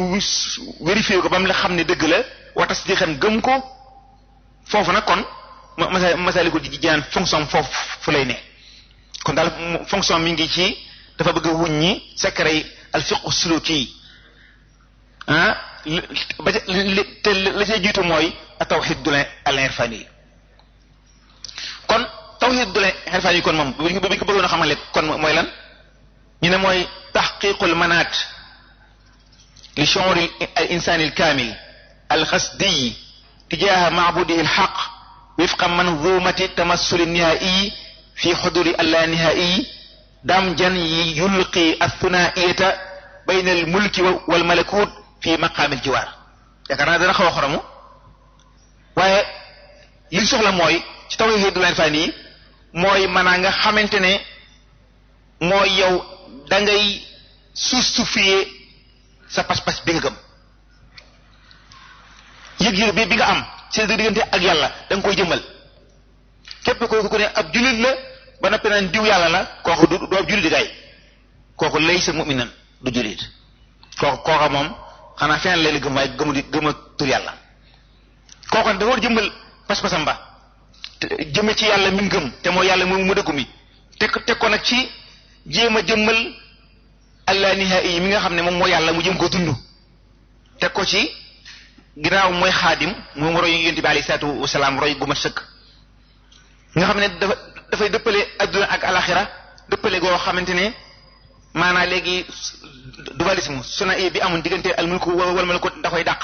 vérifié ko ba mu la xam ne dëgg la wa tasdiqan gëm ko foofu nag kon Masaalikul Jinaan fonction foofu lay ne kon daal fonction mi ngi ci dafa bëgg a wuññi secret al fiqhu suluki ba te la cay jiitu mooy tawhid dul al irfani kon tawhid dul irfani kon moom bu ñu ko bëggoon a xamale kon mooy lan ñu ne mooy taxqiqul manaat li shu'ur al insani al kamil al xasdi tijaha maabudihi al haq wifqa manzumati tamassul nihai fi xuduri alla nihai damjan yulqi athunaiyata bayna al mulki wal malakut fi maqaamil jiwaar yaakaar naa dana xaw a xoromu waaye li soxla mooy ci tawhiidul irfaani yi mooy maanaa nga xamante ne mooy yow da ngay justifier sa pas-pas bi nga gëm yëg-yëg bi nga am seen diggante ak yàlla da nga koy jëmmal képp ku ne ab jullit la ba noppi naan diw yàlla la kooku du ab jullit di gay kooku laysa mu'minan du jullit kooka moom xanaa feneen lay la gëm waaye gëma tur yàlla kooku dafa war jëmbal pas-pasam ba jëme ci yàlla mi ngëm te mooy yàlla mu dëggu mi teg ko nag ci jéem a jëmmal allah nihai yi mi nga xam ne moom mooy yàlla mu jëm ko dund teg ko ci ginnaaw mooy xaadim moom roy yonent bi alayhi salaatu wasalaam roy gu mat sëkk nga xam ne dafay dëppale adduna ak alaxira dëppale goo xamante ne maanaam léegi dualisme suna bi amul diggante al mulku wal malakut da koy dàq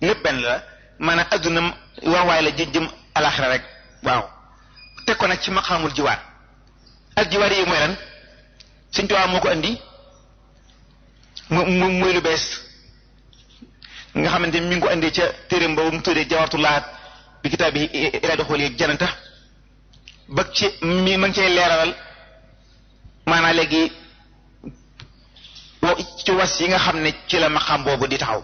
lépp benn la maanaam adduna war waay la jëm alaxira rek waaw teg ko nag ci maqaamul jiwaar ak jiwaar yi mooy lan Sëñ Tuubaa moo ko andi muy lu bees nga xamante ni mi ngi ko andi ca téereem boobu mu tuddee Jawaaratullaah bi kitaab bi ilaa duxuuli jannata ba ci mi ngi cay leeralal maanaam léegi ci was yi nga xam ne ci la maqaam boobu di taxaw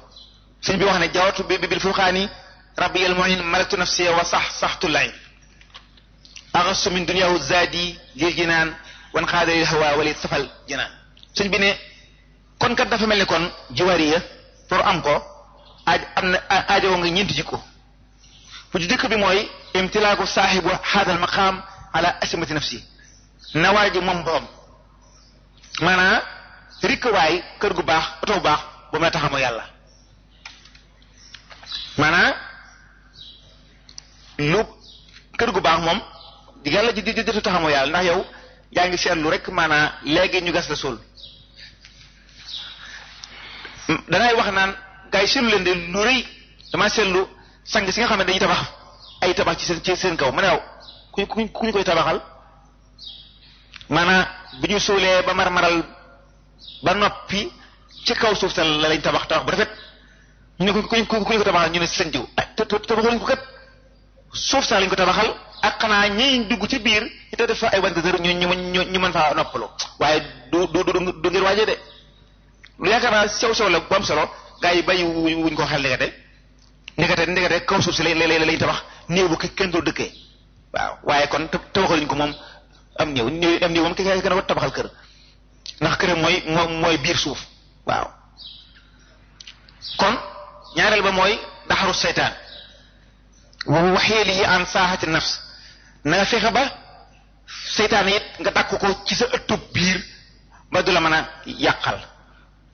sëñ bi wax ne jawartu bi bil furqaani rabbiyal mu'in malaktu nafsi wa saxtu layn axasu min duniyaahu zaadi lil jinaan wan xaada lil hawa wali safal jinaan sëñ bi ne kon kat dafa mel ni kon jiwaariya pour am ko am na aajowoo nga ñeenti jikko bu ci dëkk bi mooy imtilaaku saaxibu haadal maqaam ala asimati nafsi nawaa ji moom boom maanaam rikk waay kër gu baax oto bu baax ba mën a taxamoo yàlla maanaam lu kër gu baax moom yàlla ji di taxamoo yàlla ndax yow yaa ngi seetlu rek maanaam léegi ñu gas la suul dangay wax naan gars yi seetlu leen de lu rëy damaa seetlu sang si nga xam ne dañuy tabax ay tabax ci seen kaw ma ne waaw ku ñu koy tabaxal maanaam bi ñu suulee ba marmaral ba noppi ci kaw suuf sa la lañ tabax bu rafet ñu ne ku ñu ko tabaxal ñu ne seen jiw te tabaxaluñ ko kat suuf sa lañ ko tabaxal ak xanaa ñi dugg ci biir te def fa ay wanteer ñu mën faa noppalu waaye du ngir waaje de lu yaakaar naa sew la bu am solo gaa yi bàyyi wuñ ko xel ndekete kaw suuf si lañ tabax néew bu kenn doo dëkkee waaw waaye kon tabaxaluñ ko moom am néew moom kenn ko tabaxal kër ndax kër mooy biir suuf waaw kon ñaareel ba mooy daxaru seytaan waxeeli yi an saaxati nafs na nga fexe ba seytaan it nga dàkk ko ci sa ëttub biir ba du la mën a yàqal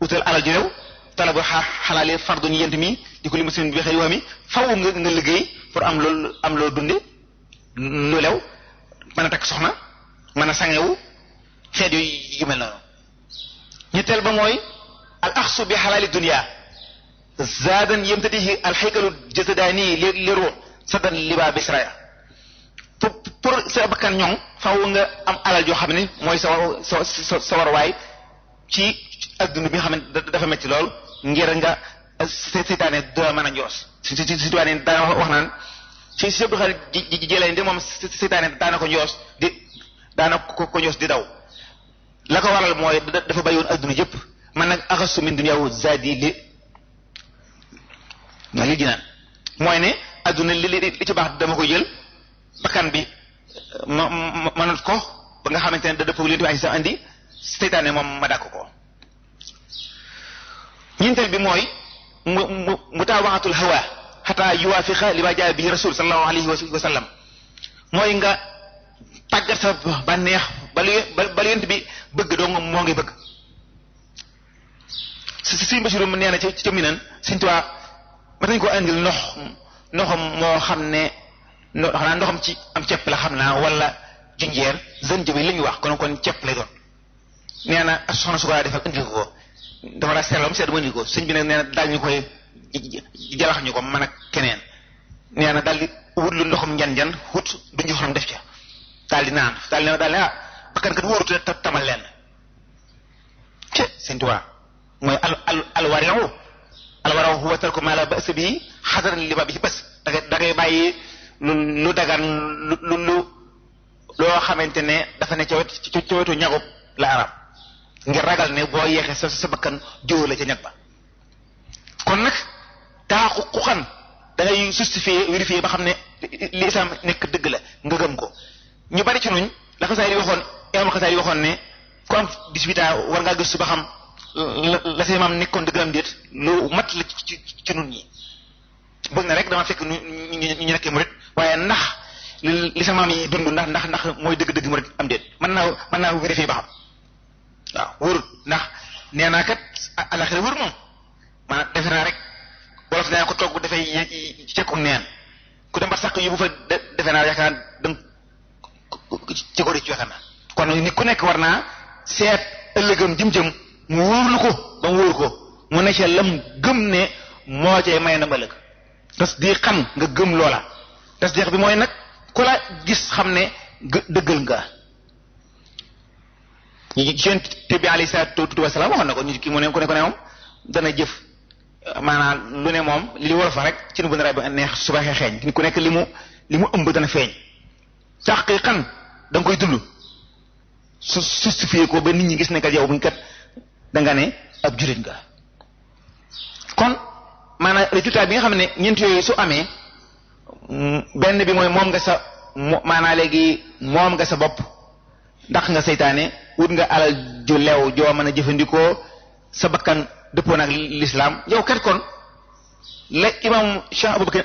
utal alal ju réew talabu xalaali fardu ñu yent mi di ko li muslim bi xëy mi faw nga liggéey pour am loo dunde lu lew mën a takk soxna mën a sangewu xeet yu mel noonu ñetteel ba mooy al axsu bi xalaali dunia zaadan yemtadihi al xaykalu jasadaani li ruux sadan liba bisraya pour sa bakkan ñoŋ faw nga am alal joo xam ne mooy sa warwaay ci adduna bi nga xam ne dafa metti lool ngir nga seytaane doo mën a njoos seytaane daana wax naan si sëbdu xarit ji jëlee de moom seytaane daana ko njoos di daw la ko waral mooy dafa bàyyoon adduna yëpp man nag axasu min duniyaahu zaadi li jinaan mooy ne adduna li ci baax dama ko jël bakkan bi ma not ko ba nga xamante ne da dëppoo leen ay sa andi seytaane moom ma dàkk ko ñeenteel bi mooy mu taawaxatul hawa xataa yuwaafiqa li ma jaa bihi rasul sallallahu alayhi wa sallam mooy nga tàggat sa bànneex ba yent bi bëgg doo moo ngi bëgg si Basiru nee na ci minan Sëñ Tuubaa ma dañ ko andil ndoxam moo xam ne xanaa ndoxam ci am cepp la xam naa wala junjeer jeune jëbi li ñuy wax kon cepp lay doon nee na soxna su ko daa defal andil ko dafa daa seetlam seet mu andil ko sëñ bi nag nee na daal ñu koy jalax ñu ko man ak keneen nee na daal di wut lu ndoxam njan wut du ñu xorom def ca daal di naan daal ne bakkan kat wóorut tamal leen ci Sëñ Tuubaa mooy alwaraw huwa tarku ma la ba'sa bihi xadaran li ba bi bés da ngay bàyyi lu dagan lu loo xamante ne dafa ne ca wetu ñagub la arab ngir ragal ne boo yeexee sa bakkan jiwoo la ca ñag ba kon nag taa ku xam da ngay justifier vérifier ba xam ne li islam nekk dëgg la nga gëm ko ñu bari ci nuñ la xasaay yi waxoon imam xasaay yi waxoon ne ku am 18 ans war ngaa gëstu ba xam la say maam nekkoon dëgg am déet lu mat la ci nun ñi bëgg na rek dama fekk ñu nekkee murit waaye ndax li sa maam yi dund ndax mooy dëgg-dëgg murit am déet mën naa vérifier ba xam waaw wóorul ndax nee naa kat alaxira wóor moom maanaam defe naa rek wolof nee ko togg dafay cekku neen ku dem ba sax yu bu fa defe naa yaakaar naa danga ci ko ci yaakaar naa kon nit ku nekk war naa seet ëllëgam jëm mu wóorlu ko ba mu wóor ko mu ne ca lam gëm ne moo cay may na ëllëg tasdiq xam nga gëm loola tasdiq bi mooy nag ku la gis xam ne dëggal nga yonent bi alayhi salaatu wasalaam waxoon na ko nit ki mu ne ku ne moom dana jëf maanaam lu ne moom li war a fa rek ci nu bu na ba neex suba xeeñ nit ku nekk li mu ëmb dana feeñ taqiqan da nga koy dund su justifié ko ba nit ñi gis ne kat yow buñ kat da nga ne ab jurit nga kon maanaam résultat bi nga xam ne ñeent yooyu su amee benn bi mooy moom nga sa maanaam léegi moom nga sa bopp ndax nga seytaane wut nga alal ju leew joo mën a jëfandikoo sa bakkan dëppoon ak l'islam yow kat kon la imam Cheikh Abubakar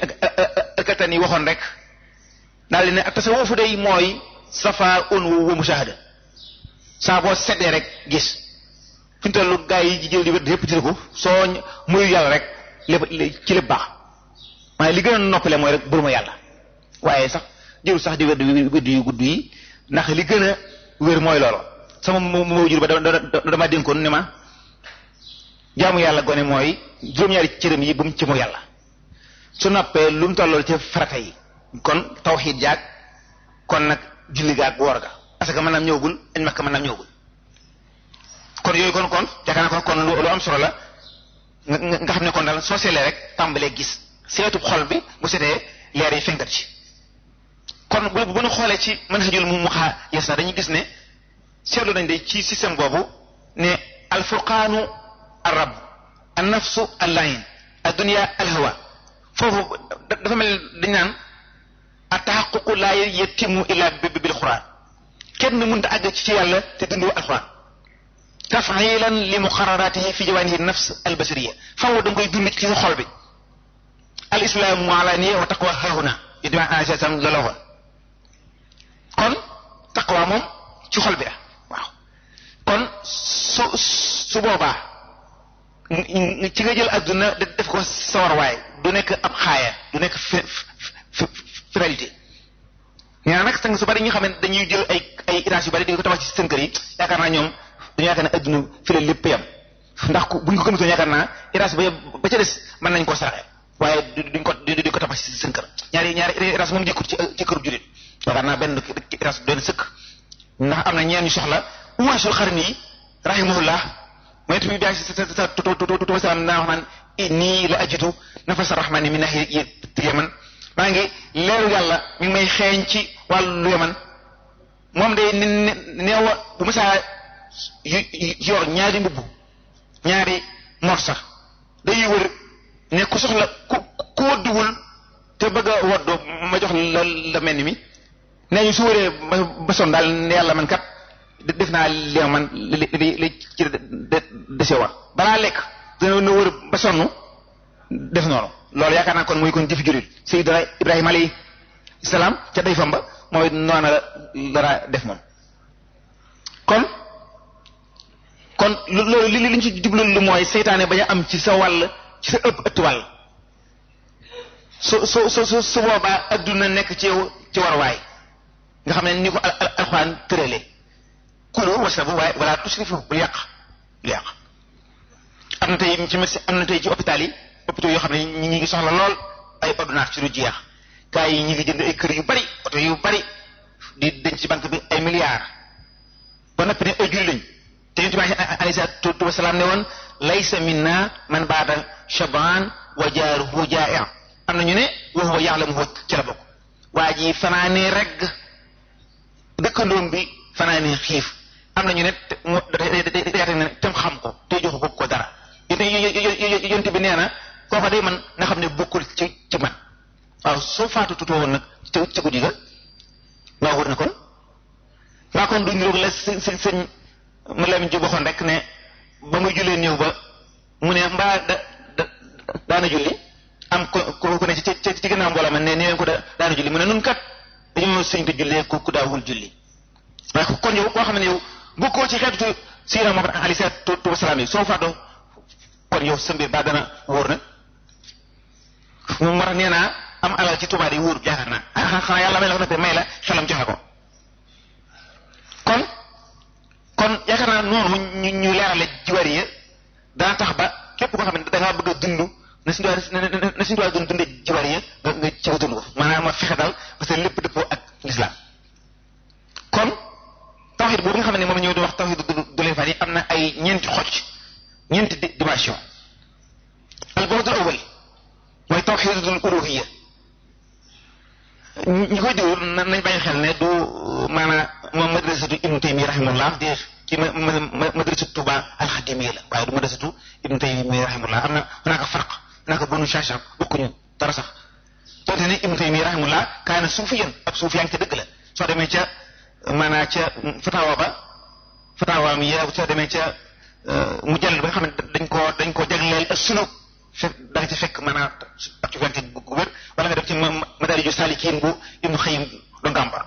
al-Katani waxoon rek daal di ne ak tasawufu day mooy safa un wa mushahada saa boo seddee rek gis fi mu toll gaa yi jël di wét yëpp jël ko soo muyu yàlla rek lépp ci lépp baax waaye li gën a noppale mooy rek bëruma yàlla waaye sax jëru sax di wét yu gudd yi ndax li gën a wér mooy loolu sama moo jur ba dama dénkoon ne ma jaamu yàlla gone mooy juróom-ñaari cërëm yi bu mu ci mu yàlla su noppee lu mu tollool ci farata yi kon tawxiid jaag kon nag julli gaag woor ga parce que maanaam ñëwagul añ makka maanaam ñëwagul kon yooyu kon yaakaar naa kon lu am solo la nga xam ne kon daal soo seetlee rek tàmbalee gis seetub xol bi bu seetee leer yi fenkat ci kon bu ñu xoolee ci manhajul mu xaa yes na dañuy gis ne seetlu nañ de ci système boobu ne al furqaanu ar rabb an nafsu al layin ad dunya al hawa foofu dafa mel dañ naan at taxaququ laa yetimu illa bil quran kenn mënta àgg ci yàlla te dundoo alquran taf'ilan li muqarraratihi fi jawanihi nafs al basariya faaw da nga koy dund ci sa xol bi al islamu alaniya wa taqwa hahuna yéen a sam la waxoon kon taqwa moom ci xol bi la waaw kon su boobaa ci nga jël adduna def ko sawar waaye du nekk ab xaaya du nekk finalité ñaa nag sang su bari ñu xam ne dañuy jël ay irage yu bari di ko tabax ci seen kër yi yaakaar naa ñoom dañu yaakaar ne adduna fi la lépp yam ndax buñ ko gëmitoon yaakaar naa irage ba ca des mën nañ koo saraxe waaye duñ ko tabax ci seen kër ñaari irage moom jëkkut ci këru julit yaakaar naa benn irage doon sëkk ndax am na ñeen ñu soxla uwaasul xarni yi rahimahullah mooy tamit daa tuuti salaam naa wax naan nii la ajitu nafasa rahmani min nahi yaman maa ngi leeru yàlla mi ngi may xeeñ ci wàllu yaman moom day neewa bu mësaa yor ñaari mbubb ñaari morsa day wër ne ku soxla ku wodduwul te bëgg a woddu ma jox la mel ni mi nee ñu su wëree ba son daal ne yàlla man kat def naa li man li ci dese war balaa lekk dana wër ba sonn def noonu loolu yaakaar naa kon muy kon jëfi jurit Seydina Ibrahima alayhi salaam ca day fam ba mooy noona la dara def moom kon loolu li liñ ci jublu lu mooy seytaane bañ a am ci sa wàll ci sa ëtt wàll su boobaa adduna nekk ci yow ci war waay nga xam ne ni ko alxuraan tëralee kulu wasrabu waaye wala tusrifu bul yàq am na tey ci médecin am na tey ci hôpital yi hôpitaux yoo xam ne ñi ngi soxla lool ay ordonnance ci lu jeex gars yi ñi ngi jënd ay kër yu bari oto yu bari di denc ci banque bi ay milliards ba noppi ne ay julli lañ te yonent bi alayhi salaatu wa salaam ne woon laysa minna man baata shaban wa jaaruhu jaa'i am na ñu ne wa huwa ya'lamuhu ci la bokk waa ji fanaanee rek dëkkandoom bi fanaanee xiif am na ñu ne tam xam ko te joxu ko dara yonent bi nee na kooka day man na xam ne bokkul ci man waaw soo faatu tutoo woon nag ci guddi ga noo wër na kon ngaa kon duñ roog la sëñ mu Lamin Jóob waxoon rek ne ba muy jullee néew ba mu ne mbaa daana julli am ko ne ci gannaaw mbooloo ma ne leen ko daana julli mu ne nun kat dañoo sëñ te jullee ku daawul julli waaye kon yow koo xam ne yow bokkoo ci xeetu Sayyidina Muhammad alayhi salaatu wa salaam yi soo faatoo kon yow sa mbir ba dana wóor na moom war a nee naa am alal ci Tuubaa yi wóorub yaakaar naa xanaa yàlla may la ko noppee may la xelam joxe ko kon yaakaar naa noonu ñu leerale jiwariya dana tax ba képp koo xam ne da ngaa bëgg a dund na suñu doon dundee jiwariya nga ci dund ko maanaam ma fexe daal parce que lépp dëppoo ak l'islam kon tawhid boobu nga xam ne moom la ñëw di wax tawhid du leen fani am na ay ñeenti xocc ñeenti dimension al bu'd al awwal mooy tawhidul uluhiyya ñi koy déglu nañ bàyyi xel ne du maanaam moom madrasatu Ibnu Taymiya rahimahullah di ci madrasatu Tuubaa al-Xaadimiyya la waaye du madrasatu Ibnu Taymiya rahimahullah am na hunaaka farq hunaaka bunun shaasha bokkuñu dara sax donte ne Ibnu Taymiya rahimahullah kaana suufiyan ab suufiyaan ca dëgg la soo demee ca maanaam ca fatawa mi soo demee ca mujallad ba nga xam ne dañ koo jagleel as-suluk da nga ci fekk maanaam ak ci wante gu wér wala nga def ci madaariju saalikiin bu Ibnu Xayyim do ngàmbar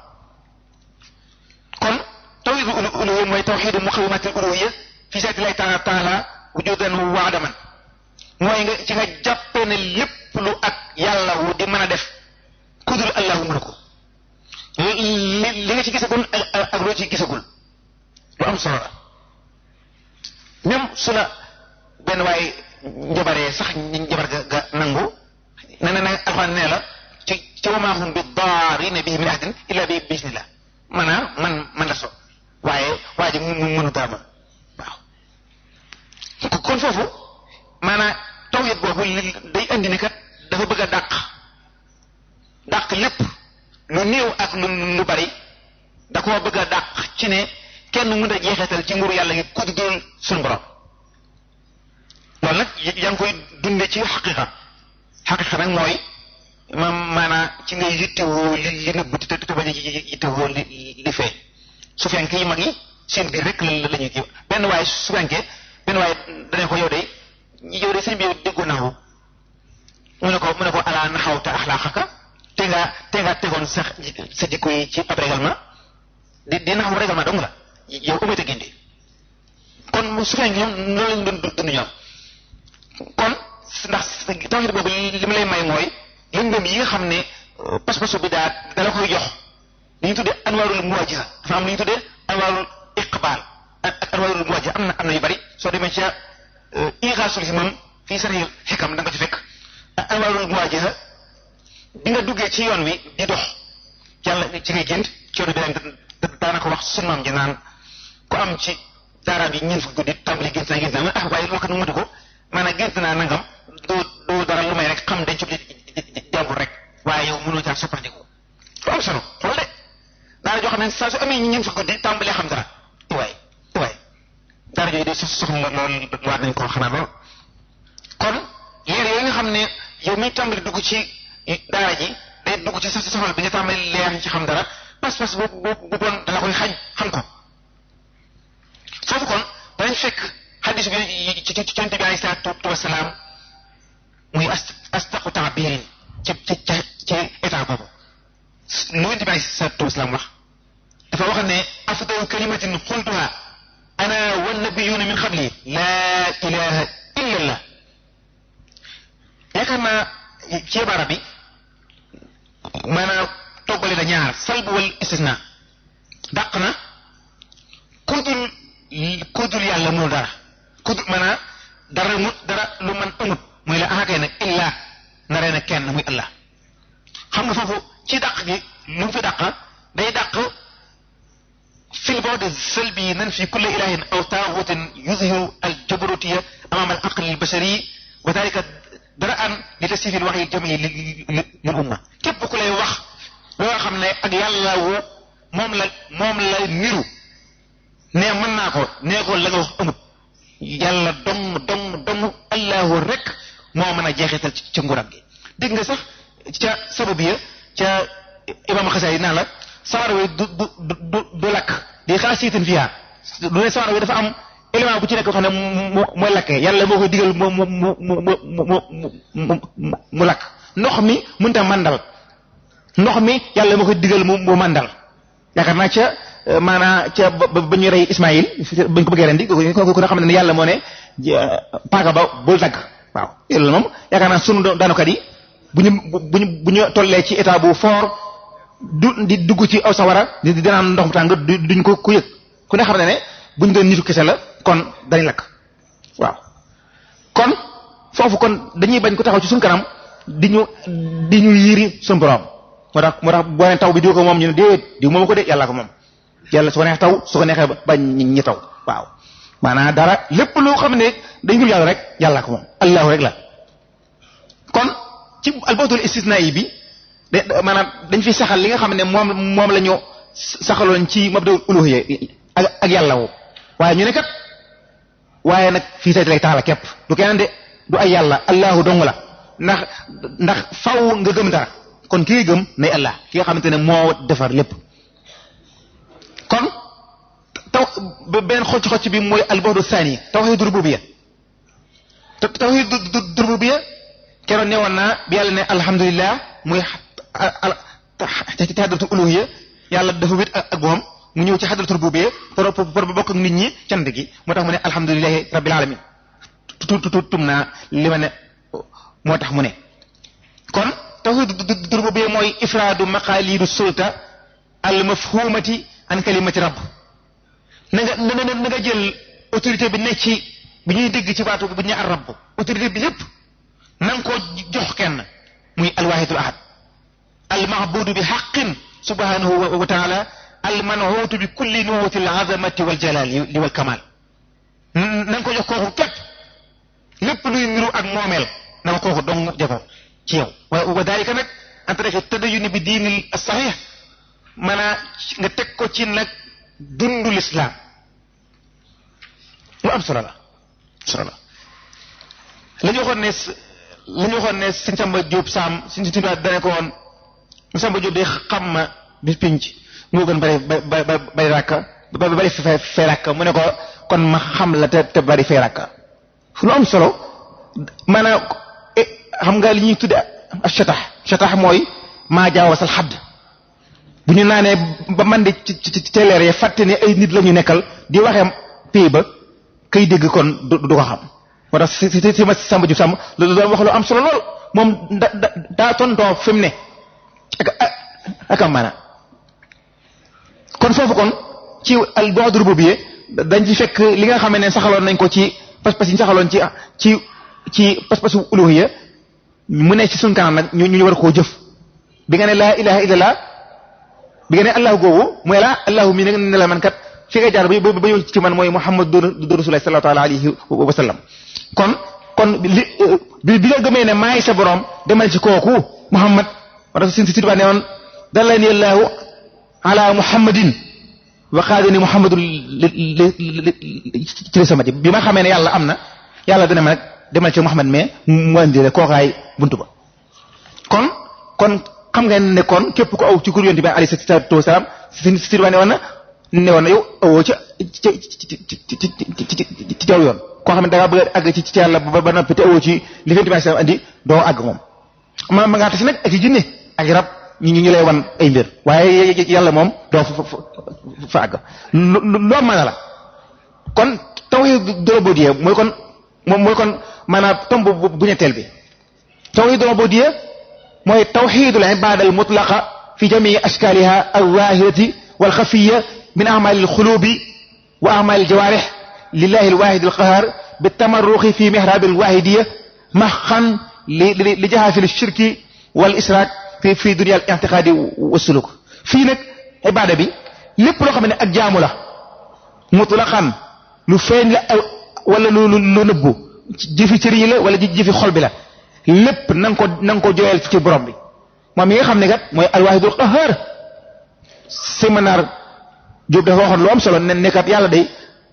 kon tawhidu uluhiyya mooy tawhidu muqawwimatil uluhiyya fi zaatillahi taala wujudan wa adaman mooy nga ci nga jàppee ne lépp lu ak yàlla wu di mën a def kudul allahu mën ko li nga ci gisagul ak loo ci gisagul lu am solo la même su la benn waaye njabaree sax njabar ga nangu na alxuraan nee la ci wa maa hum bi daarina bihi min ahadin illa bi bismillah maanaam man la so waaye waa ji mu mënu dara waaw kon foofu maanaam tawhid boobu day andi ne kat dafa bëgg a dàq lépp lu néew ak lu bari da koo bëgg a dàq ci ne kenn mën a jeexeetal ci nguuru yàlla gi ku dul suñu borom loolu nag yaa ngi koy dunde ci xaqiqa nag mooy maanaam ci ngay yittewoo li nëbb te bañ a yittewoo li feeñ su fenkee yi mag yi seen biir rek la ñuy kii benn waaye su fenkee benn waaye danañ ko yow de sëñ bi déggu naaw mu ne ko ala naxawta axlaaqaka te nga tegoon sa jikko yi ci ab règlement di naxaw règlement dong la yow ëmmate gindi kon su fenkee ñoom loolu lañ doon dund ñoom kon ndax tawhid boobu li mu lay may mooy lëndëm yi nga xam ne pas-pasu bi dala koy jox li ñu tuddee anwaarul muwaajaha dafa am li ñu tuddee anwaarul iqbaal ak anwaarul muwaajaha am na yu bari soo demee ca Ighaasul Himam fii Sarhil Hikam da nga ci fekk anwaarul muwaajaha bi nga duggee ci yoon wi di dox yàlla ci ngay gént ci yoon bi daanaka wax sunnaam ji naan ku am ci daaraam yi ñeent fukki guddi tàmbali gént naa waaye loo xam ne matu ko maanaam gént naa nangam doo dara lu may rek xam dañ ci jàmbur rek waaye yow mënoo caa soppandiku lu am solo xool de daara joo xam ne saa su amee ñeent fukki guddi tàmbalee xam dara waay daara jooyu de soxla loolu war nañ koo xanaa lool kon leer yooyu nga xam ne yow miy tàmbali dugg ci daara ji day dugg ci sa soxla bi nga tàmbali leer ci xam dara pas-pas bu bon dala koy xañ xam ko foofu kon danañ fekk xadis bi ci Yonent bi alayhi salaatu wa salaam muy astaqu taabirin ci état boobu lu Yonent bi alayhi salaatu wa salaam wax dafa wax ne afdalu kalimatin qultuha ana wannabiyuuna min qabli laa ilaha illa allah yaakaar naa ci bara bi maanaam toggale da ñaar salb wal istisna dàq na kudul yàlla mënul dara kudul maanaam dara lu man amut muy la axakay nag illa naree na kenn muy allah xam nga foofu ci dàq gi lu mu fi dàq day dàq fil bu'd salbi nan fi kulli ilahin aw taagutin yuzhiru al jabarutiya amama al aql al bashari wa dalika dara'an li tasifil wahyi jami lil umma képp ku lay wax loo xam ne ak yàlla wu moom la niru ne mën naa ko nee ko la nga wax amut yàlla dong allahu rek moo mën a jeexital ci nguuram gi dégg nga sax ca sababiya ca imam Xasaali naa la sawara wi du lakk di xaasiitan fiha du ne sawara wi dafa am élément bu ci nekk xam ne mooy lakkee yàlla moo koy digal mu lakk ndox mi mënta mandal ndox mi yàlla moo koy digal mu mandal yaakaar naa ca maanaa ca ba ñuy rey Ismaïl bañ ko bëggee rendi ko nga xam ne yàlla moo ne paaka ba bul dagg waaw loolu moom yaakaar naa sunu daanukat yi bu ñu tollee ci état bu fort di dugg ci aw sawara di naan ndox mu tàng duñ ko yëg ku ne xam ne buñ doon nitu kese la kon dañ lakk waaw kon foofu kon dañuy bañ ko taxaw ci suñ kanam di ñu yiiri suñ borom moo tax boo nee taw bi diw ko moom ñu ne déedéet diw moom ko de yàlla ko moom yàlla su ko neex taw su ko neexee bañ ñi taw waaw maanaam dara lépp loo xam ne dañ dul yàlla rek yàlla ko moom allahu rek la kon ci albatul istisna yi bi maanaam dañ fi saxal li nga xam ne moom la ñu saxaloon ci mabda'ul uluhiyya ak yàlla woo waaye ñu ne kat waaye nag fii say lay taala képp du keneen de du ay yàlla allahu dong la ndax faw nga gëm dara kon ki nga gëm nay allah ki nga xamante ne moo defar lépp kon taw beneen xocc bi mooy albu'du thani tawhid rububiyya tawhid rububiyya keroon ne woon naa bi yàlla ne alhamdulillah muy ci hadratul uluhiyya yàlla dafa wét ak moom mu ñëw ci hadratul rububiyya pour bokk ak nit ñi cant gi moo tax mu ne alhamdulillahi rabbil alamin tum naa li ma ne moo tax mu ne kon tawhid rububiyya mooy ifraadu maqalidu sulta al mafhumati an kalimati rabb na nga jël autorité bi ne ci bi ñuy dégg ci baatu bu ñu ar rabb autorité bi yépp na nga ko jox kenn muy alwahidul ahad al ma'budu bi haqqin subhanahu wa ta'ala al man'utu bi kulli nuwati al azamati wal jalali wal kamal na nga ko jox kooku képp lépp luy niru ak moomeel na nga kooku dong jafoo ci yow wa dalika nag entre tadayun bi diinil sahih maanaam nga teg ko ci nag dundu l'islam lu am solo la la ñu waxoon ne sëñ Samba Diop Sam suñ si tubaab dane ko woon mu Samba Diop day xam ma bis pinc moo gën bari rakka bari fay rakka mu ne ko kon ma xam la te bari fay rakka lu am solo maanaam xam nga li ñuy tudde shatax mooy maa jaawasal xadd bu ñu naanee ba man di ci leer yi fàtte ne ay nit la ñu nekkal di waxee pay ba kay dégg kon du ko xam moo tax si ma Samba Diouf Samb loolu doon wax lu am solo lool moom daa tontoo fi mu ne ak am maanaam kon foofu kon ci al bu'd rububiyya dañ ci fekk li nga xam ne saxaloon nañ ko ci pas-pas yi ñu saxaloon ci pas-pasu uluhiyya mu ne ci suñ kanam nag ñu war koo jëf bi nga ne laa ilaha illallah bi nga ne allahu googu mooy la allahu mi ne la man kat fi nga jaar ba ñëw ci man mooy muhammad do rasulullah sallallahu alayhi wa sallam kon bi nga gëmee ne maay sa borom demal ci kooku muhammad wala sin si tuba ne woon dallani allahu ala muhammadin wa qaadani muhammadu ci samadi bi ma xamee ne yàlla am na yàlla dana ma nag demal ci muhammad mais mu andi rek kookaay buntu ba kon xam nga ne kon képp ko aw ci kur yonte bi alayhi salaatu wa salaam si tuba ne woon na yow awoo ci teew yoon koo xam ne da ngaa bëgg a àgg ci yàlla ba noppi te awoo ci li fi yonte bi andi doo àgg moom ma ngaa tasi nag ak i jinne ak i rab ñu lay wan ay mbir waaye yàlla moom doo fa àgg loo mën a la kon tawhid rububiyya mooy kon maanaam tomb bu ñetteel bi tawhid rububiyya mooy tawhidul ibada al mutlaqa fi jami'i ashkaliha al zahirati wal khafiyya min a'mal al qulubi wa a'mal al jawarih lillahi al wahid al qahhar bit tamarrukh fi mihrab al wahidiyya mahqan li jahafi al shirki wal israk fi dunya al i'tiqadi wa suluk fii nag ibada bi lépp loo xam ne ak jaamu la mutlaqan lu feeñ la wala lu nëbbu jëfi cër yi la wala jëfi xol bi la lépp na nga ko jooyal ci borom bi moom mi nga xam ne kat mooy alwahidul qahhar séminaire Jóob dafa waxoon lu am solo ne kat yàlla day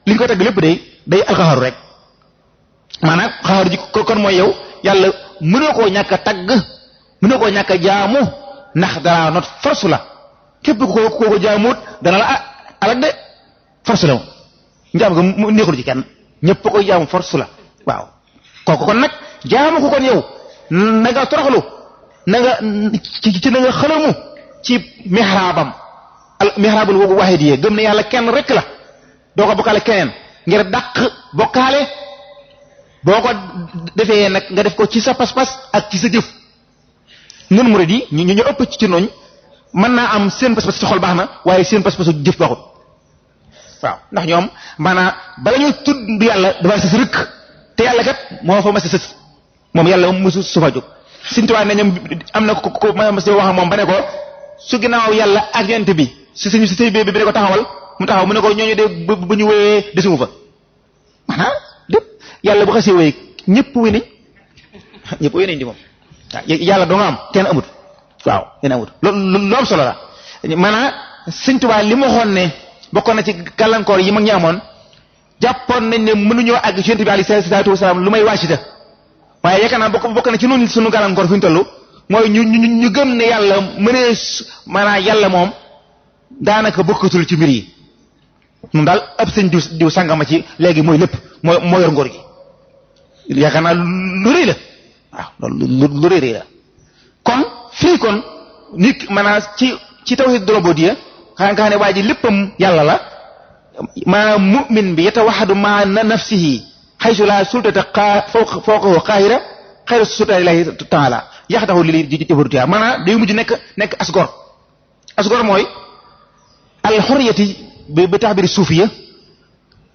li ñu ko tagg lépp day alqahar rek maanaam xaar ji kon mooy yow yàlla mënoo koo ñàkk a tagg mënoo koo ñàkk a jaamu ndax dara not force la képp ko jaamuut dana la alak de force la moom njaam nga mu neexul ci kenn ñëpp koy jaamu force la waaw kooku kon nag jaamu ko kon yow na nga toroxlu na nga ci na nga xalamu ci mihrabam al mihrabul wahidiyya gëm ne yàlla kenn rek la doo ko bokkaale keneen ngir dàq bokkaale boo ko defee nag nga def ko ci sa pas-pas ak ci sa jëf ñun murid yi ñu ëpp ci nooñ mën naa am seen pas-pas ci xol baax na waaye seen pas-pasu jëf baaxut waaw ndax ñoom maanaam bala ñu tudd yàlla dafa sës rëkk te yàlla kat moo fa mas a sës moom yàlla moom mosu su fa jóg Sëriñ Tuubaa ne ñoom am na ko ma mas wax ak moom ba ne ko su ginnaaw yàlla ak yonent bi si suñu si bi ne ko taxawal mu taxaw mu ne ko ñooñu de bu ñu wéyee desumu fa maanaam lépp yàlla bu xasee wéy ñëpp wéy nañ di moom waaw yàlla doo nga am kenn amut waaw kenn amut lu am solo la maanaam Sëriñ Tuubaa li mu waxoon ne bokkoon na ci gàllankoor yi mag ñi amoon jàppoon nañ ne mënuñoo àgg ci yonent bi alayhi salaatu wasalaam lu may waasita waaye yaakaar naa bokk na ci noonu suñu gàllankoor fi ñu toll mooy ñu gëm ne yàlla mënee maanaam yàlla moom daanaka bokkatul ci mbir yi moom daal ab sëñ diw sàngama ci léegi mooy lépp moo yor ngóor gi yaakaar naa lu rëy la waaw loolu lu rëy la kon fii kon nit maanaam ci tawhid rububiyya nga xam ne waa ji léppam yàlla la maanaam mu'min bi yatawahhadu ma nafsihi haythu la sultata fawqahu qaahira xayra sultati llahi ta'ala yaxdahu li jabarutiha maanaam day mujj nekk asgor mooy al hurriyati bi ta'bir suufiya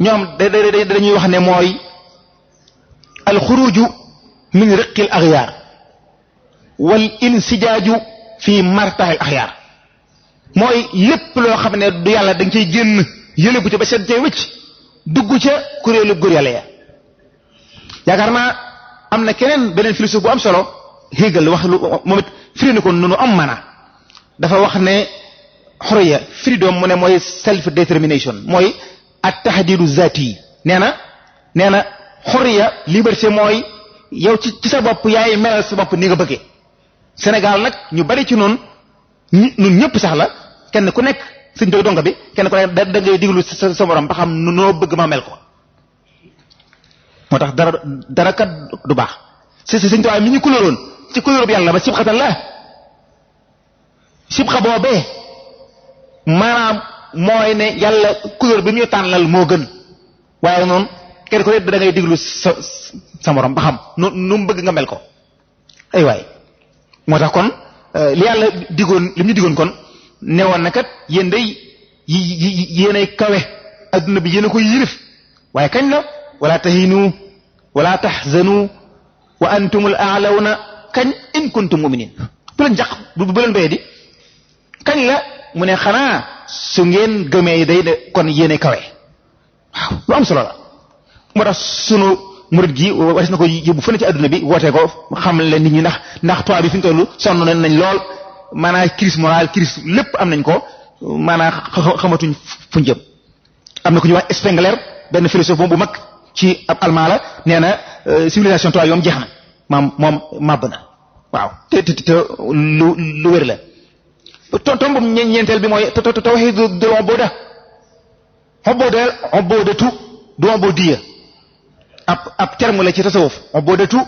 ñoom dañuy wax ne mooy al xuruju min riqil aghyar wal insijaaju fi martahil axyaar mooy lépp loo xam ne du yàlla da nga cay génn yëlebu ca ba seet cay wëcc dugg ca kuréelu góor yàlla ya yaakaar naa am na beneen philosophe bu am solo Hegel wax lu moom it firi na ko nu am mana dafa wax ne xoriya freedom mu ne mooy self determination mooy at tahdidu zati nee na xoriya liberté mooy yow ci sa bopp yaay melal sa bopp ni nga bëggee Sénégal nag ñu bari ci noonu ñun ñëpp sax la kenn ku nekk suñ doy donga bi kenn ku nekk da ngay diglu sa morom ba xam noo bëgg ma mel ko moo tax dara kat du baax si Sëriñ Tuubaa mi ñu kulóoroon ci kulóor bi yàlla ba sibxatan la sibxa boobee maanaam mooy ne yàlla kulóor bi ñu tànnal moo gën waaye noonu kenn ku nekk da ngay diglu sa morom ba xam nu mu bëgg nga mel ko ay waay moo tax kon li yàlla digoon li mu ñu digoon kon newoon na kat yéen day yéenay kawe adduna bi yéen a koy yilif waaye kañ la wala tahinu wala tahzanu wa antumul a'lawna kañ in kuntum mu'minin bu leen jàq bu leen doyee di kañ la mu ne xanaa su ngeen gëmee day de kon yéenay kawe waaw lu am solo la moo tax sunu murid gi waris na ko yóbbu fu ne ci adduna bi wootee ko xam leen nit ñi ndax toit bi fi ñu toll sonn nañ lool maanaam crise morale crise lépp am nañ ko maanaam xamatuñ fu ñu jëm am na ku ñuy wax Spengler benn philosophe bu mag ci ab allemand la nee na civilisation toit yoom jeex na moom màbb na waaw te lu wér la tombum ñeenteel bi mooy tawhid de l'ubudiyya ubudatu du ubudiyya ab terme la ci tasawuf ubudatu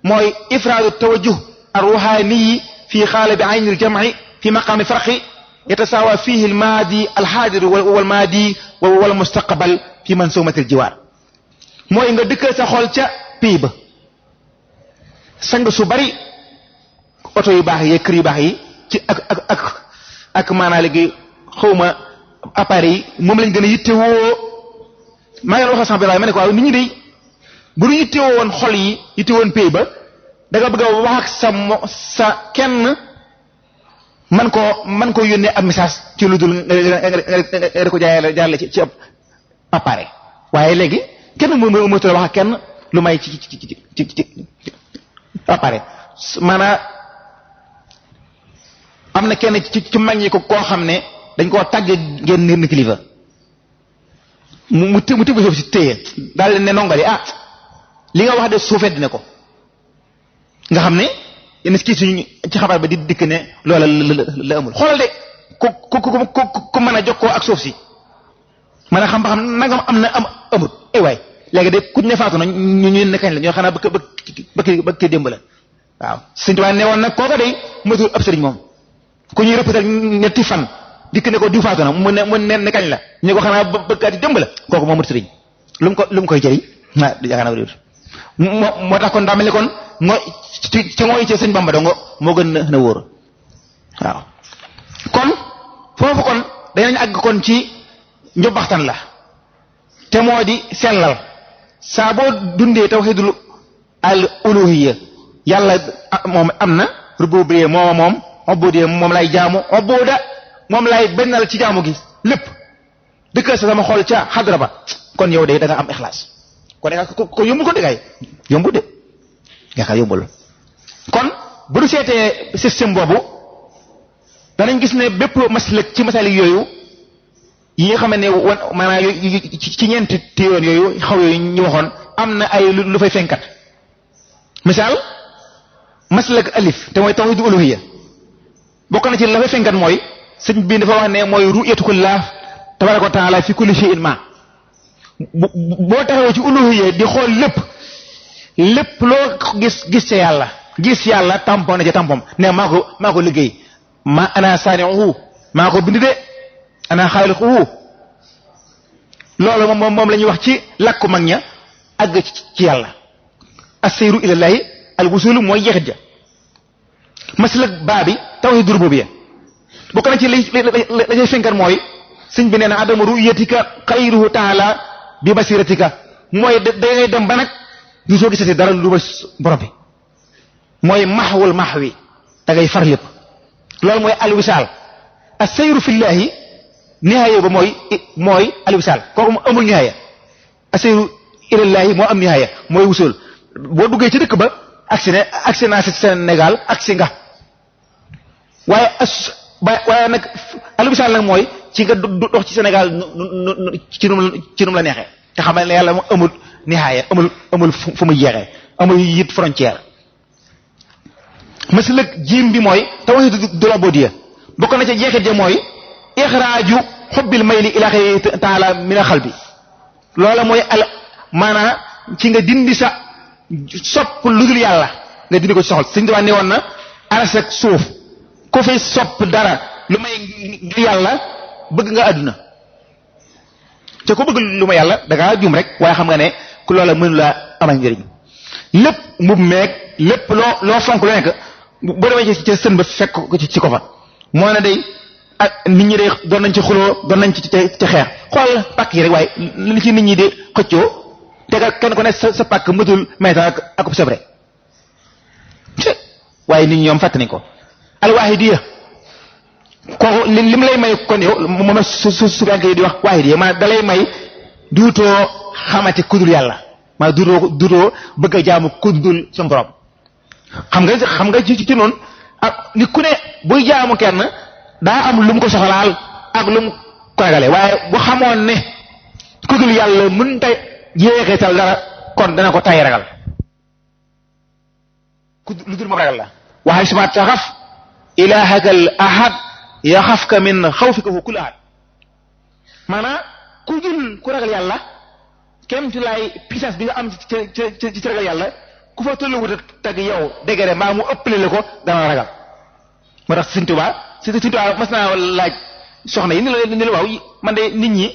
mooy ifraadu tawajjuh ar-ruhani fi xaalabi ayni al-jam'i fi maqaami farqi yatasawa fihi al-maadi al-haadir wal maadi wal mustaqbal fi mansumati al-jiwaar mooy nga dëkkal sa xol ca pii ba sang su bari oto yu baax yi kër yu baax yi ci ak maanaa léegi xawma appareil yi moom lañ gën a yittewoo maa ngi wax sama biir ma ne ko waaw nit ñi day bu ñu yittewoo woon xol yi yittewoon pay ba da nga bëgg a wax ak sa kenn man koo yónnee ab message ci lu dul nga ko jaarale ci ab appareil waaye léegi kenn mënut a wax ak kenn lu may ci appareil maanaam am na kenn ci mag ñi ko koo xam ne dañ koo tàgge ngeen nir ni kilifa mu tibb suuf si téye daal leen ne nongali li nga wax de suufee dina ko nga xam ne yenn kii suñu ci xabaar ba di dikk ne loola la amul xoolal de ku mën a jokkoo ak suuf si mën a xam ba xam nangam am na amul ay waay léegi de kuñ ne faatu na ñu ne kañ la ñoo xanaa bëkk démb la waaw Sëriñ Tuubaa ne woon nag kooka day matul ab sëriñ moom ku ñuy rëppatal ñetti fan dikk ne ko diw faatu na mu ne kañ la ñu ko xanaa bëkkaati démb la kooku moo mat sëriñ lu mu koy jëriñ yaakaar naa moo tax kon daa mel ni kon ngo ci ngooy ci sëñ Bamba dong moo gën na wóor waaw kon foofu kon danañ àgg kon ci njobbaxtan la te moo di sellal saa boo dundee tawhidul al uluhiyya yàlla moom am na rububiyya moom ubudiyya moom lay jaamu ubuda moom lay bennal ci jaamu gi lépp dëkkal sa sama xol ca xadra ba kon yow de da nga am ixlaas kon da nga ko yombul ko dëggaay yombul de yaakaar yombul kon bu ñu seetee système boobu danañ gis ne bépp maslak ci masalik yooyu yi nga xam ne maanaam ci ñeenti yoon yooyu xaw yooyu ñu waxoon am na ay lu fay fenkat misaal maslak alif te mooy tawhid uluhiyya bokk na ci la fay fenkat mooy sëñ bi dafa wax ne mooy ru'yatullah tabaraka wa taala fi kulli shay'in ma boo taxawee ci uluhiyya di xool lépp loo gis ca yàlla gis yàlla tampon na ca tampom ne maa ko liggéey ma ana sani'uhu maa ko bind de ana xaaliquhu loolu moom la ñuy wax ci làkku mag ña àgg ci yàlla as-sayru ilallahi al-wusulu mooy jeexit ja maslak baa bi tawhid rububiyya bokk na ci la cay fenkat mooy sëñ bi nee na adamu ru'yatika xayruhu taala bi basiratika mooy dangay dem ba nag du soo gisati dara lu ba borom bi mooy maxwul maxwi da ngay far lépp loolu mooy alwisaal as-sayru fillahi nihaaya ba mooy alwisaal kooku mu amul nihaaya as-sayru ilallahi moo am nihaaya mooy wusul boo duggee ci dëkk ba agsi naa Sénégal agsi nga waaye nag alwisaal nag mooy ci nga dox ci Sénégal ci num la neexee te xamal ne yàlla mu amul nihaaya amul fu muy jeexee amul yit frontière maslak jiim bi mooy tawhidul ubudiyya bokk na ca jeexit ja mooy ixraaju xubbil mayli ila xayri taala min al xalbi loola mooy maanaa ci nga dindi sa sopp lu dul yàlla nga dindi ko ci soxol Sëñ Tuubaa ne woon na aras ak suuf ku fi sopp dara lu may ngir yàlla bëgg nga àdduna te ku bëgg lu ma yàlla da ngaa jum rek waaye xam nga ne ku loola mënu la amal njëriñ lépp mbub meeg lépp loo fonk lu nekk boo demee ci ca sën ba fekk ko ci ko fa moo ne day ak nit ñi de doon nañ ci xuloo doon nañ ci xeex xool pàkk yi rek waaye li ci nit ñi di xëccoo te kenn ko ne sa pàkk mëtul meetar ak sebre waaye nit ñi ñoom fàtt nañ ko alwaahidiyya kooku lim lay may kon yow moom sufiyanke yi di wax waahidiyya maanaam da lay may duutoo xamante kudul yàlla maa duutoo bëgg a jaamu kudul suñu borom xam nga ci noonu ak nit ku ne buy jaamu kenn daa am lu mu ko soxlaal ak lu mu ko ragale waaye bu xamoon ne kudul yàlla mën ta jeexital dara kon dana ko tay ragal lu dul moom ragal la waxay suma taxaf ilahaka al ahad yaxafka min xawfika hu kul ahad maanaam ku ragal yàlla kem ci laay puissance bi nga am ci ragal yàlla ku fa tolluwut a tagg yow dégg mbaa mu ëppale la ko dana ragal moo tax Sëñ Tuubaa mas naa laaj soxna yi ni la waaw man de nit ñi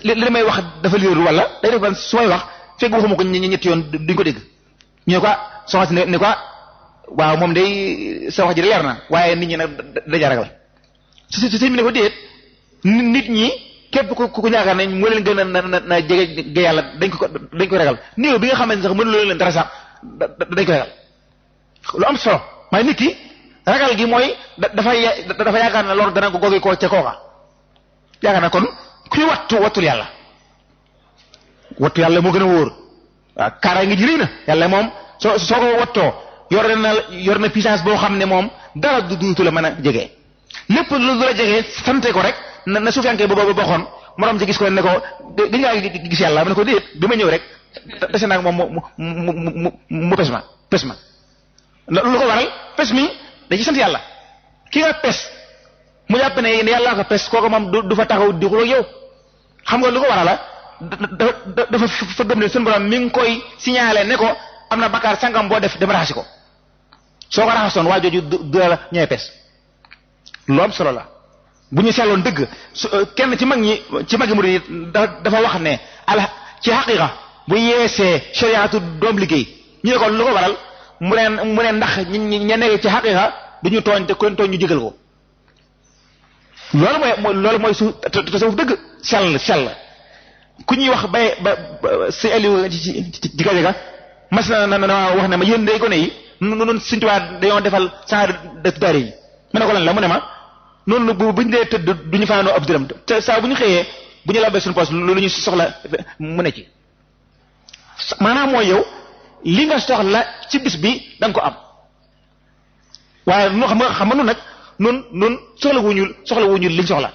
li may wax dafa liiru wala day def ban su may wax fekk waxuma ko ñetti yoon duñ ko dégg ñu ne ko soxna si ne ko waaw moom day sa wax ji de leer na waaye nit ñi nag daja ragal si mi ne ko déet nit ñi képp ku ñaakaar ne moo leen gën a na jege yàlla dañ ko ragal néew bi nga xam ne sax mënu leen dara sax dañ ko ragal lu am solo waaye nit ki ragal gi mooy dafa yaakaar ne loolu dana ko goge ko ca kooka yaakaar na kon kuy wattul yàlla moo gën a wóor waaw kaara ngi jëriñ na yàlla moom soo ko wattoo yor na puissance boo xam ne moom dara duutu la mën a jege lépp lu la jege sante ko rek na suufiyanke boobu bokkoon morom ci gis ko ne ko gën ngaa gis yàlla mu ne ko déet bi ma ñëw rek dese naag moom mu pes ma lu ko waral pes mi da ci sant yàlla ki nga pes mu jàpp ne yàlla ko pes kooku moom du fa taxaw di xuloo yow xam nga lu ko waral la dafa fa gëm ne seen borom mi ngi koy signalé ne ko am na bakkaar sangam boo def dem raxasi ko soo ko raxasoon waa jooju du la ñëwee pes lu am solo la bu ñu seetloon dëgg kenn ci magi murid dafa wax ne ci xaqiqa bu yeesee shariatu doom liggéey ñu ne ko lu ko waral mu ne ndax ña nekk ci xaqiqa duñu tooñ te ku leen tooñ ñu jégal ko loolu mooy su tasawuf dëgg sell ku ñuy wax ba si Aliou ci gaje mas na wax ne ma yéen day gone yi noonu Sëriñ Tuubaa dañoo defal saar daare yi ma ne ko lan la mu ne ma noonu buñ dee tëdd duñu fanaanoo ab dërëm te saa bu ñu xëyee bu ñu lambee suñu poos loolu ñu soxla mu ne ci maanaam mooy yow li nga soxla ci bis bi da nga ko am waaye nu xam nga nun nag nun soxla wuñu liñ soxla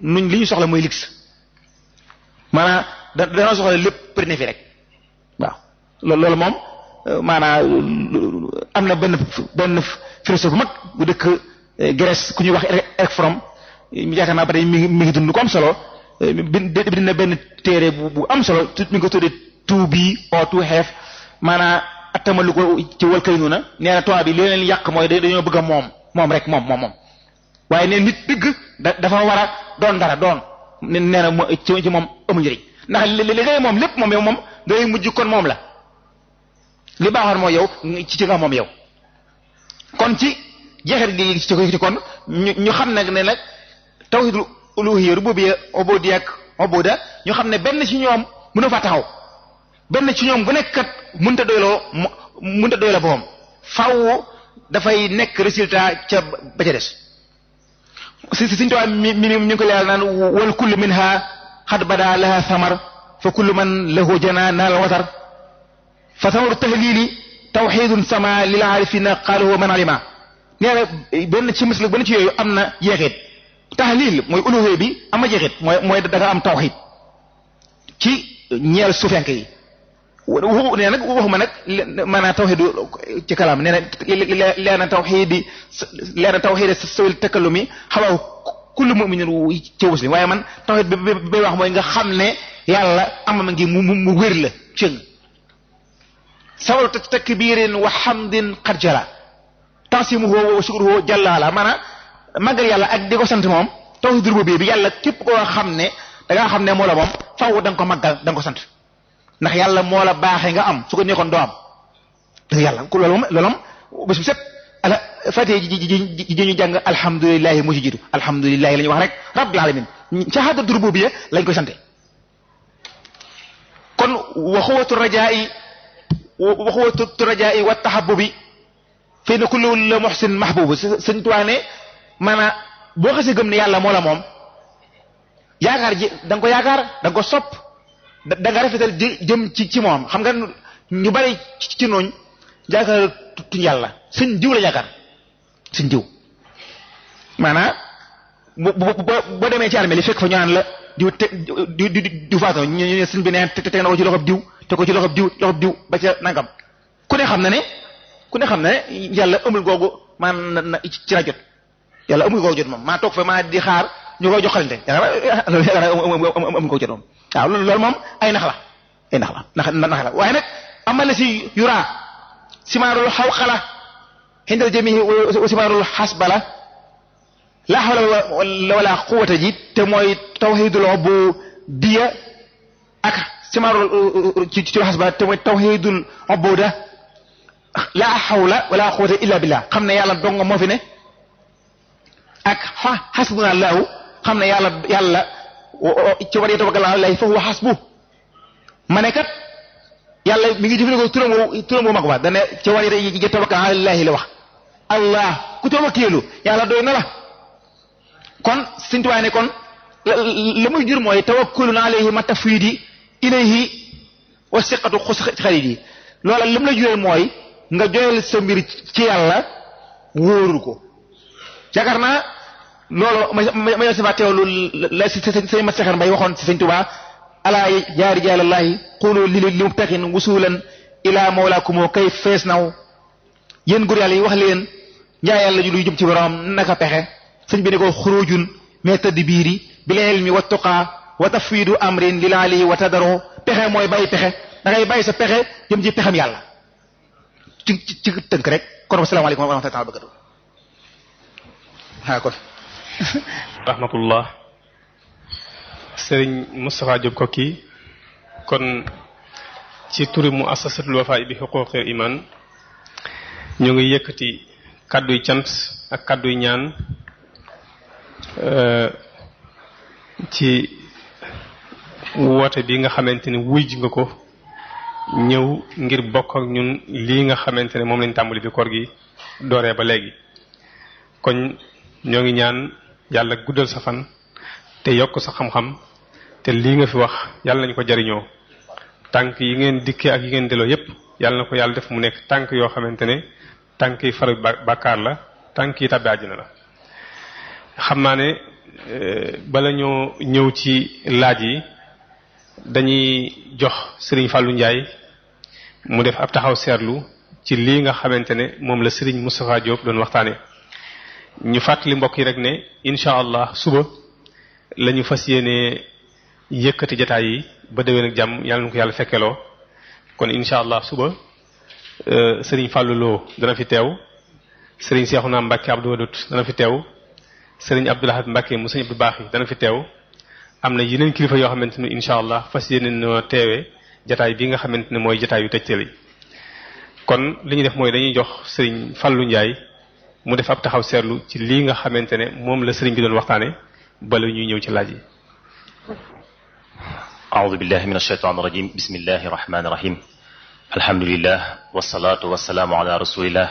nuñ li ñu soxla mooy lix maanaam danoo soxla lépp prene fi rek waaw loolu moom maanaam am na benn philosophe bu mag bu dëkk Grèce ku ñuy wax Eric Fromm yaakaar naa ba tey mi ngi dund ko am solo bind na benn téere bu am solo mi ngi ko tuddee to be or to have maanaam attamalu ko ci wal kay nuuna nee na toit bi li leen yàq mooy dañoo bëgg a moom rek moom waaye nee nit dëgg dafa war a doon dara doon nee na ci moom amul njëriñ ndax li ngay moom lépp moom yow moom ngay mujj kon moom la li baaxoon mooy yow ci nga moom yow kon ci jeexit gi ci kon ñu xam nag ne nag tawhidul uluhiyya rububiyya ubudiyya ak ubuda ñu xam ne benn ci ñoom mënu fa taxaw benn ci ñoom bu nekkat mënta doyloo boppam faaw dafay nekk résultat ca ba ca des Sëriñ Tuubaa mi ngi ko leeral naan wal kullu minha xad bada laha samar fa kullu man lahu jana naal watar fa samaru tahlili tawxidun sama lil aarifina qaaluhu man alima nee na benn ci misli benn ci yooyu am na jeexit tahlil mooy uluhiyya bi am na jeexit mooy da nga am tawxid ci ñeel suufenke yi nee nag waxuma nag maanaam tawxidu ci kalaam nee na leena tawxidi sawil takallumi xawaaw kullu mu'minin ci muslim waaye man tawxid bi wax mooy nga xam ne yàlla amama ngi mu wér la cëng sawalu takbirin wa hamdin qad jala tansimuhu wa shukruhu jàllaala maanaam màggal yàlla ak di ko sant moom tawhid rububiyya bi yàlla képp koo xam ne da ngaa xam ne moo la moom faaw da nga ko màggal da nga ko sant ndax yàlla moo la baaxee nga am su ko nekkoon doo am dëgg yàlla loolu moom bés bu set ala fatiha ji ñu jàng alhamdulilahi moo ci jiitu alhamdulilahi la ñuy wax rek rabbil alamin shahadatu rububiyya lañ koy sante kon waxuwatu rajaa'i wa tahabbubi fii na kullu la muhsin mahbubu Sëriñ Tuubaa ne maanaam boo xasee gëm ne yàlla moo la moom yaakaar ji da nga ko yaakaar da nga ko sopp da nga rafetal jëm ci moom xam nga ñu bari ci nooñ yaakaar tuñ yàlla sëñ diw la yaakaar sëñ diw maanaam boo demee ci armée li fekk fa ñu naan la diw faatoo ñu ne sëñ bi neen teg na ko ci loxob diw te ko ci loxob diw ba ca nangam ku ne xam na ne yàlla amul googu man ci la jot yàlla amul googu jot moom maa toog fa maa di xaar ñu koy joxalante amul googu jot moom waaw loolu moom ay nax la waaye nag amal na si yuraa simaarul xawqala xindal jamihi wa simaarul xasbala laa hawla wala quwwata ji te mooy tawhidul ubudiyya ak simaarul ci xasbala te mooy tawhidul ubuda laa hawla wala quwwata illa billah xam ne yàlla dong moo fi ne ak xasbuna allahu xam ne yàlla ci war yatawakkal ala llahi fa huwa hasbu ma ne kat yàlla mi ngi jëfandikoo turam bu mag ba dane ci war yatawakkal ala llahi la wax allah ku tawakkeelu yàlla doy na la kon Sëriñ Tuubaa ne kon la muy jur mooy tawakkulun alayhi ma tafwidi ilayhi wa siqatu xalidi loola lam la juree mooy nga joyal sa mbir ci yàlla wóoru ko yaakaar naa loolu ma si fa teewlu la si sëñ ma sexer mbay waxoon si Sëriñ Tuubaa ala jaari jaalallahi qulu li mubtaxin wusulan ila mawlaakumoo kay fees naw yéen góor yàlla yi wax leen njaay yàlla ju luy jëm ci borom naka pexe sëñ bi ne ko xurujun mais tadbiiri bil ilmi wa tuqaa wa tafwiidu amrin lil ali wa tadaro pexe mooy bàyyi pexe da ngay bàyyi sa pexe jëm ci pexem yàlla ci tënk rek kon wasalaamaaleykum wa rahmatullahi wa barakatuh kon rahmatullah Sëriñ Moustapha Diop Koki kon ci turi muassasatul Wafa bi huquqil iman ñu ngi yëkkati kàdduy cant ak kàdduy ñaan ci woote bi nga xamante ni wuy ji nga ko ñëw ngir bokk ak ñun lii nga xamante ne moom lañ tàmbali bi koor gi dooree ba léegi kon ñoo ngi ñaan yàlla guddal sa fan te yokk sa xam-xam te lii nga fi wax yàlla nañu ko jariñoo tànk yi ngeen dikkee ak yi ngeen delloo yépp yàlla na ko yàlla def mu nekk tànk yoo xamante ne tànk yi faru bàkkaar la tànk yi tàbbi àjjana la xam naa ne bala ñoo ñëw ci laaj yi dañuy jox Serigne Fallou Ndiaye mu def ab taxaw seetlu ci lii nga xamante ne moom la Serigne Moustapha Diop doon waxtaane ñu fàttali mbokk yi rek ne incha allah suba la ñu fas yéene yëkkati jataay yi ba déwén ak jàmm yàlla na ko yàlla fekkeloo kon incha allah suba Serigne Fallou Lo dana fi teew Serigne Cheikhouna Mbacke Abdou Wadoud dana fi teew Serigne Abdou Lahad Mbacke mu Serigne Abdou Baax yi dana fi teew am na yeneen kilifa yoo xamante ne incha allah fas yéene noo teewee jataay bi nga xamante ne mooy jataay yu tëjteel yi kon li ñuy def mooy dañuy jox Serigne Fallou Ndiaye mu def ab taxaw seetlu ci lii nga xamante ne moom la Serigne bi doon waxtaane bala ñuy ñëw ci laaj yi. a'uudu billahi minash shaytaanir rajiim bismillahir rahmaanir rahiim alhamdulillah wassalaatu wassalaamu ala rasulillah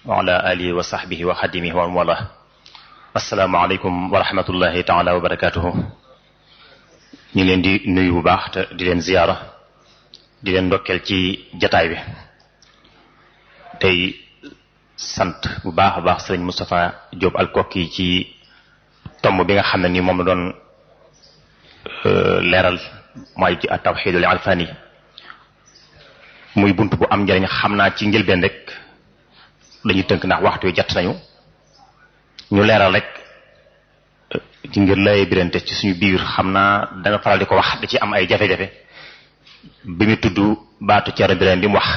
wa ala alihi wa sahbihi wa xadimihi wa wala assalaamu aleykum wa rahmatullahi taala wa barakatuhu ñu leen di nuyu bu baax te di leen ziyaara di leen ndokkeel ci jataay bi tey sant bu baax a baax sëriñ Moustapha Diop Alkoki ci tomb bi nga xam ne ni moom la doon leeral mooy ci at-tawxiidul irfaani muy bunt bu am njëriñ xam naa ci njëlbeen rek dañuy tënk ndax waxtu yu jot nañu ñu leeral rek ci ngir lay birante ci suñu biir xam naa danga faral di ko wax da ci am ay jafe-jafe bi mu tudd baatu Ceerno Birahim bi mu wax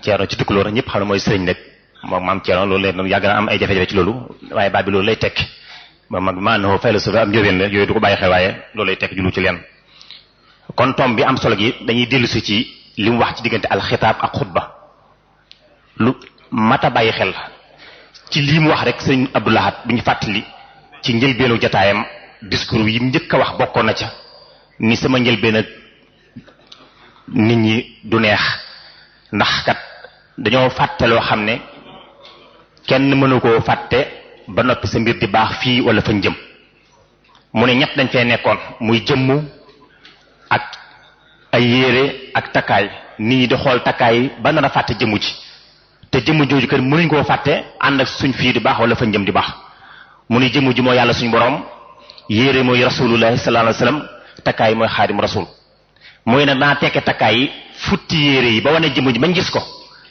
Ceerno ci Tukulóor ñëpp xam ne mooy sëriñ rek moom maam Ceerno loolu leen noonu yàgg na am ay jafe-jafe ci loolu waaye baat bi loolu lay tekki ba mag maanaam fay la suuf am njóobeen la yooyu du ko bàyyi xel waaye loolu lay tekki julu ci leen kon tom bi am solo gi dañuy dellusi ci li mu wax ci diggante alxitaab ak xutba lu mata bàyyi xel ci lii mu wax rek sëriñ Abdou Lahad bi ñu fàttali ci njëlbeenu jotaayam discours yi mu njëkk a wax bokkoon na ca ni sama njëlbeen ak nit ñi du neex ndax kat dañoo fàtte loo xam ne kenn mënu koo fàtte ba noppi sa mbir di baax fii wala fañ jëm mu ne ñett dañ fee nekkoon muy jëmm ak ay yére ak takkaay nit ñi di xool takkaay ba nar a fàtte jëmm ji te jëmm jooju kër mënuñ koo fàtte ànd ak suñ fii di baax wala fañ jëm di baax mu ne jëmm ji mooy yàlla suñu borom yére mooy rasulullahi sallallahu alayhi wasallam takkaay mooy xaadim rasul mooy nag naa tekke takkaay yi futti yére yi ba wane jëmm ji bañ gis ko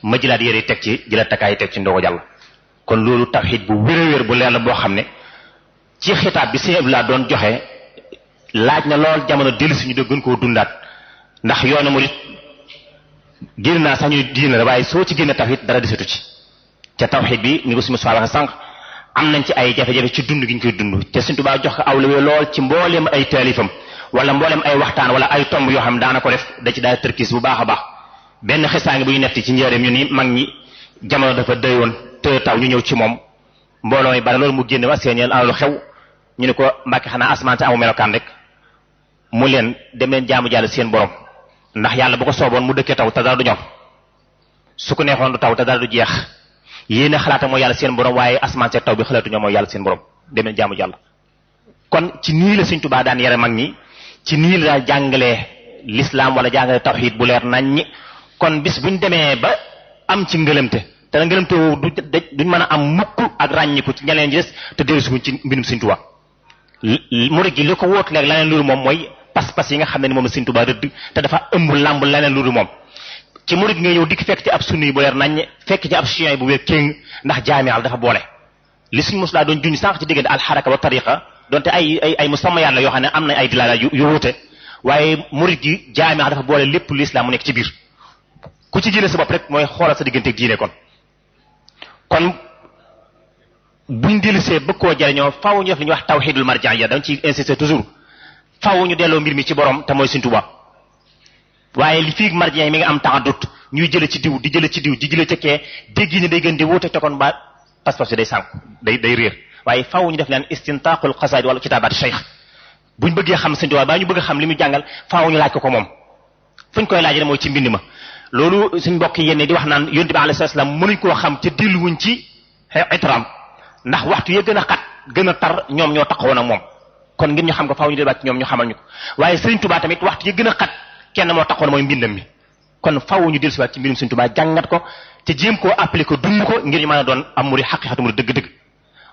ma jëlaat yére yi teg ci jëlaat takkaay yi teg ci ndogo jàll kon loolu tawxiid bu wér-wér bu leer la boo xam ne ci xitaab bi Sëriñ Abdou doon joxe laaj na lool jamono dellu si ñu de gën koo dundaat ndax yoonu murid génn naa sax ñu diina la waaye soo ci génne tawxiid dara desatu ci ca tawxiid bi ni ko si Musaa waxe sànq am nañ ci ay jafe-jafe ci dund gi ñu koy dund te Sëriñ Tuubaa jox ko awlawee lool ci mbooleem ay taalifam wala mbooleem ay waxtaan wala ay tomb yoo xam daana ko def da ci daal tërkis bu baax a baax benn xisaangi bu ñu nefti ci njëriñ ñu ni mag ñi jamono dafa dëyoon te taw ñu ñëw ci moom mbooloo mi bari loolu mu génne wa seeneen alalu xew ñu ne ko Mbàkke xanaa asamaan si amu melokaan rek mu leen dem leen jaamu jàll seen borom ndax yàlla bu ko sooboon mu dëkkee taw te dara du ñor su ko neexoon du taw te dara du jeex yéen a xalaata mooy yàlla seen borom waaye asamaan si taw bi xalaatu ñoom mooy yàlla seen borom dem leen jaamu jàll kon ci nii la Sëriñ Tuubaa daan yare mag ñi ci nii la daan jàngalee l'islam wala jàngale tawxiid bu leer nañ ñi kon bis buñ demee ba am ci ngëlëmte te ngëlëmte woowu duñ mën a am mukk ak ràññiku ci ñeneen ñi des te dellusiwuñ ci mbindum Sëriñ Tuubaa murid gi li ko wóotu léegi leneen loolu moom mooy pas-pas yi nga xam ne ni moom la Sëriñ Tuubaa rëdd te dafa ëmb làmb leneen loolu moom ci murid nga ñëw dikk fekk ci ab sunni bu leer nañ fekk ci ab chiite bu wér kéng ndax jaamial dafa boole li suñ mos laa doon juñ sànq ci diggante alxaraka wa tariqa donte ay musamma yàlla yoo xam ne am na ay dilaala yu wuute waaye murid gi jaamial dafa boole lépp lu islam mu nekk ci biir ku ci génne sa bopp rek mooy xoolal sa diggante ak diine kon buñ dellusee bëgg koo jariñoo faaw ñu def li ñuy wax tawxiidul marja'iya dañ ci insister toujours faaw ñu delloo mbir mi ci borom te mooy Sëriñ Tuubaa waaye li fii marji mi nga am taxadut ñuy jële ci diw di jële ci diw di jële ci kee dégg ni day gën di wuute te kon ba pas-pas bi day sànku day réer waaye faaw ñu def leen istintaqul qasaid wala kitaabaat cheikh buñ bëggee xam Sëriñ Tuubaa baa ñu bëgg xam li mu jàngal faaw ñu laaj ko moom fuñ koy laaj rek mooy ci mbind ma loolu suñ mbokk yéen di wax naan yonent bi alayhi salaam mënuñ koo xam te delluwuñ ci itram ndax waxtu ya gën a xat gën a tar ñoom ñoo taxawoon ak moom kon ngir ñu xam ko faaw ñu delluwaat ci ñoom ñu xamal ñu ko waaye Sëriñ Tuubaa tamit waxtu ya gën a xat kenn moo taxawoon mooy mbindam mi kon faaw ñu dellusiwaat ci mbindum Sëriñ Tuubaa jàngat ko te jéem koo appliquer ko dund ko ngir ñu mën a doon am muri xaqiqatu muri dëgg-dëgg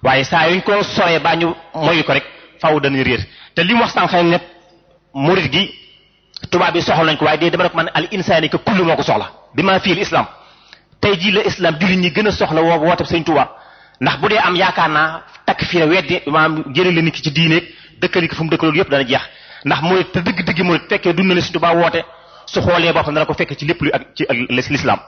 waaye saa yuñ ko soree baa ñu moyu ko rek faaw dañuy réer te li mu wax sànq ne murid gi tubaab bi soxla nañ ko waaye dama rek man al insaani ka kullu moo ko soxla bi maa fii islam tey jii la islam jullit ñi gën a soxla woote Sëriñ Tuubaa ndax bu dee am yaakaar naa takk fii la weddi maanaam jëlee la nit ki ci diineeg dëkkali ko fu mu dëkkaloolu yëpp dana jeex ndax murid te dëgg-dëgg murid fekkee dund na ne Sëriñ Tuubaa woote su xoolee boppam dana ko fekk ci lépp lu ak ci l'islam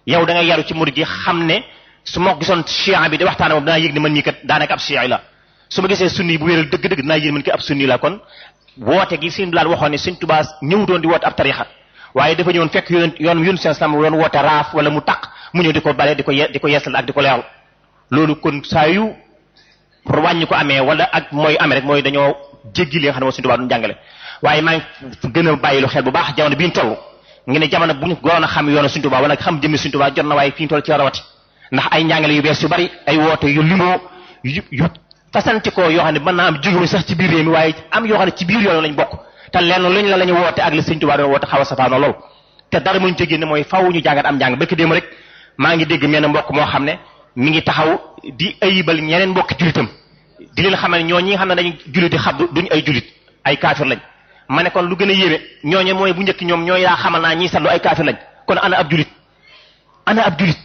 yow da ngay yaru ci murid gi xam ne su ma gisoon chia bi di waxtaane moom danaa yëg ne man mii kat daanaka ab chia la su ma gisee sunni bu wéral dëgg-dëgg dinaa yéen mën ki ab sunni la kon woote gi Sëriñ Bilaal waxoon ne Sëriñ Tuubaa ñëw doon di woote ab tarixa waaye dafa ñëwoon fekk yoon seen islam doon woote raaf wala mu taq mu ñëw di ko bale di ko yeesal ak di ko leeral loolu kon saa yu wàññi ko amee wala ak mooy amee rek mooy dañoo jéggi li nga xam ne moo Sëriñ Tuubaa duñ jàngale waaye maa ngi gën a bàyyi lu xel bu baax jamono bi ñu toll ngi ne jamono bu ñu gënoon a xam yoonu Sëriñ Tuubaa wala xam jëmmi Sëriñ Tuubaa jot na waaye fi ñu toll ci rawati ndax ay njàngale yu bees yu bari ay woote yu limoo yu fasanti ko yoo xam ne mën naa am jógewuñ sax ci biir réew mi waaye am yoo xam ne ci biir yoon lañ bokk te lenn luñ la ñu woote ak li Sëriñ Tuubaa doon woote xaw a safaano lool te dara mënuñ ci génne mooy faw ñu jàngat am njàng bëkk démb rek maa ngi dégg menn mbokk moo xam ne mi ngi taxaw di ayibal ñeneen mbokki julitam di leen xamal ñoo ñi nga xam ne dañu julit di xab duñ ay julit ay kaafir lañ ma ne kon lu gën a yéeme ñooñu mooy bu njëkk ñoom ñooy yaa xamal naa ñiy satlu ay kaafir lañ kon ana ab julit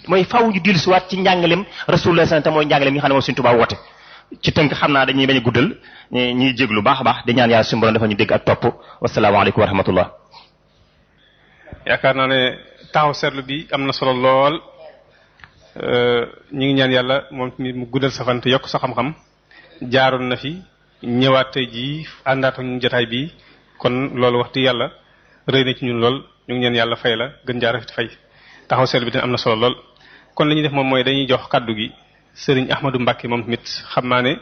mooy faw ñu dellu si waat ci njàngalem Rasulullah sallallahu alayhi wasallam mooy njàngalem ñi xam ne moom Sëriñ Tuubaa woote ci tënk xam naa dañuy bañ a guddal ñuy jéglu baax a baax di ñaan yàlla suñu borom dafa ñu dégg ak topp wasalaamaaleykum wa rahmatullah. yaakaar naa ne taxaw seetlu bi am na solo lool ñu ngi ñaan yàlla moom tamit mu guddal sa fan te yokk sa xam-xam jaaroon na fi ñëwaat tey jii àndaat ak ñu jotaay bi kon loolu wax dëgg yàlla rëy na ci ñun lool ñu ngi ñaan yàlla fay la gën jaar rafet fay taxaw seetlu bi tamit am na solo lool. kon li ñuy def moom mooy dañuy jox kaddu gi Serigne Ahmadou Mbacké moom tamit xam naa ne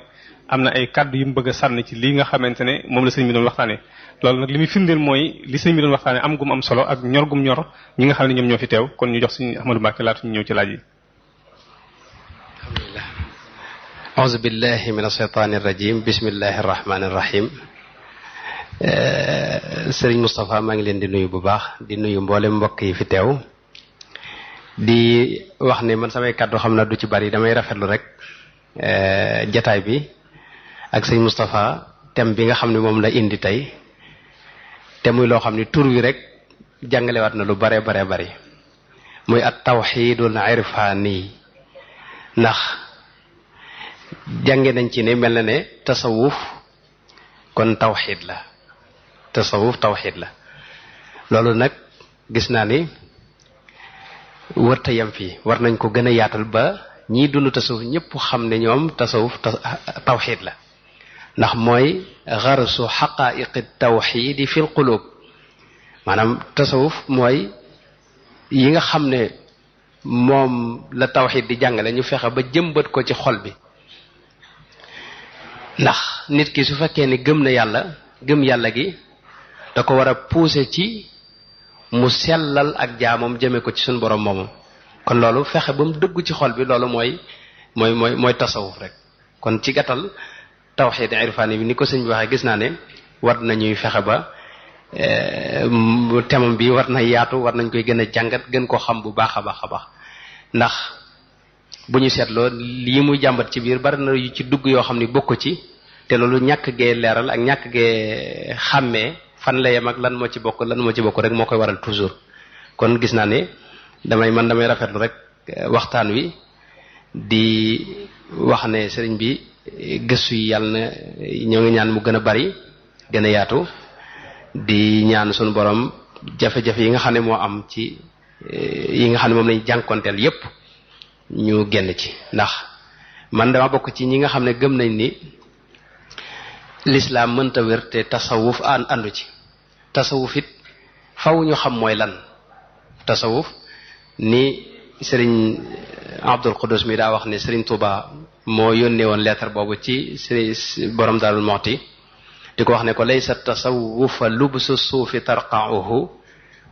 am na ay kaddu yu mu bëgg a sànni ci lii nga xamante ne moom la sëriñ bi doon waxtaanee loolu nag li muy firndeel mooy li sëriñ bi doon waxtaanee am gum am solo ak ñor gum ñor ñi nga xam ne ñoom ñoo fi teew kon ñu jox Serigne Ahmadou Mbacké laata ñu ñëw ci laaj yi. alhamdulillah a'uuzu billahi mina shaytaani rajiim bismillahi rahmaani rahiim Serigne Moustapha maa ngi leen di nuyu bu baax di nuyu mboolem mbokk yi fi teew di wax ne man samay kàddu xam na du ci bari damay rafetlu rek jataay bi ak sëñ Moustapha thème bi nga xam ne moom la indi tey te muy loo xam ne tur wi rek jàngalewaat na lu bare bare bari muy at tawxiidul irfaani ndax jànge nañ ci ne mel na ne tasawuf kon tawxiid la tawxiid la loolu nag gis naa ni wërta yam fii war nañ ko gën a yaatal ba ñiy dund tasawuf ñëpp xam ne ñoom tasawuf tawxiid la ndax mooy garsu xaqaiqi tawxiidi fil qulub maanaam tasawuf mooy yi nga xam ne moom la tawxiid di jàngale ñu fexe ba jëmbat ko ci xol bi ndax nit ki su fekkee ni gëm na yàlla gëm yàlla gi da ko war a pousser ci mu sellal ak jaamam jëme ko ci suñu borom moomu kon loolu fexe ba mu dëggu ci xol bi loolu mooy tasawuf rek kon ci gàttal tawxiid irfaani bi ni ko sëñ bi waxee gis naa ne war nañuy fexe ba temam bi war na yaatu war nañ koy gën a jàngat gën ko xam bu baax a baax a baax ndax bu ñu seetloo lii muy jàmbat ci biir bari na yu ci dugg yoo xam ni bokk ci te loolu ñàkk gee leeral ak ñàkk gee xàmmee fan la yem ak lan moo ci bokk rek moo koy waral toujours kon gis naa ne damay rafetlu rek waxtaan wi di wax ne sëriñ bi gëstu yi yàlla na ñoo ngi ñaan mu gën a bari gën a yaatu di ñaan suñu borom jafe-jafe yi nga xam ne moo am ci yi nga xam ne moom lañu jànkonteel yépp ñu génn ci ndax man dama bokk ci ñi nga xam ne gëm nañ ni lislaam mënta wér te tasawuf àndu ci tasawuf it faw ñu xam mooy lan tasawuf ni sëriñ Abdul Qudus mi daa wax ne sëriñ Touba moo yónnee woon lettre boobu ci borom Daarul Muxti di ko wax ne ko laysa tasawufa lubsu suufi tarqa'uhu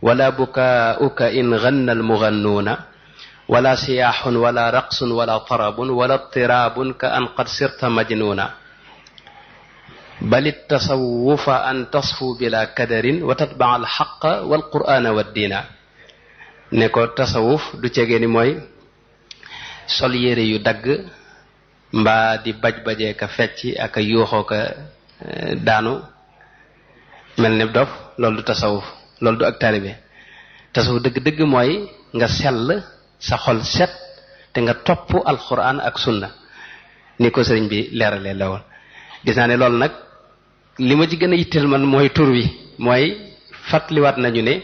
wala bukaa'uka in ghanna almughannuuna wala siyaaxun wala raqsun wala tarabun wala tiraabun ka an qad sirta majnuuna bal tasawufa an tasfu bila kadarin wa tatba'a alxaqa walqur'ana waddiina ne ko tasawuf du cegee ni mooy sol yére yu dagg mbaa di baj-bajee ka fecc ak a yuuxoo ka daanu mel ne dof loolu du tasawuf loolu du ak taalibe tasawuf dëgg-dëgg mooy nga sell sa xol set te nga topp alquran ak sunna ni ko sëriñ bi leeralee la woon gis naa ne loolu nag li ma ci gën a yitteel man mooy tur wi mooy fàttaliwaat nañu ne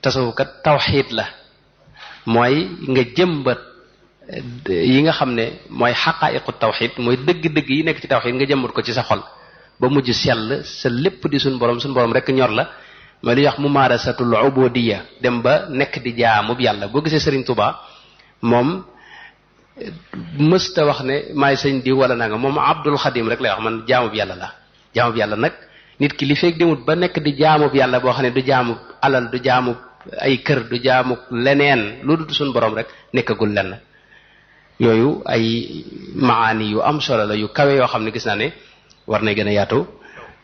tasawuf kat tawxiid la mooy nga jëmbat yi nga xam ne mooy xaqaa'iqu tawxiid mooy dëgg-dëgg yi nekk ci tawxiid nga jëmbat ko ci sa xol ba mujj sell sa lépp di suñ borom rek ñor la ma li wax mumaarasatul ubudiyya dem ba nekk di jaamub yàlla boo gisee Sëriñ Tuubaa moom mësta wax ne maay sëñ diw wala nanga moom Abdul Xadim rek lay wax man jaamub yàlla la jaamub yàlla nag nit ki li feeg demut ba nekk di jaamub yàlla boo xam ne du jaamub alal du jaamub ay kër du jaamub leneen lu dul suñ borom rek nekkagul lenn yooyu ay maani yu am solo la yu kawe yoo xam ne gis naa ne war na gën a yaatu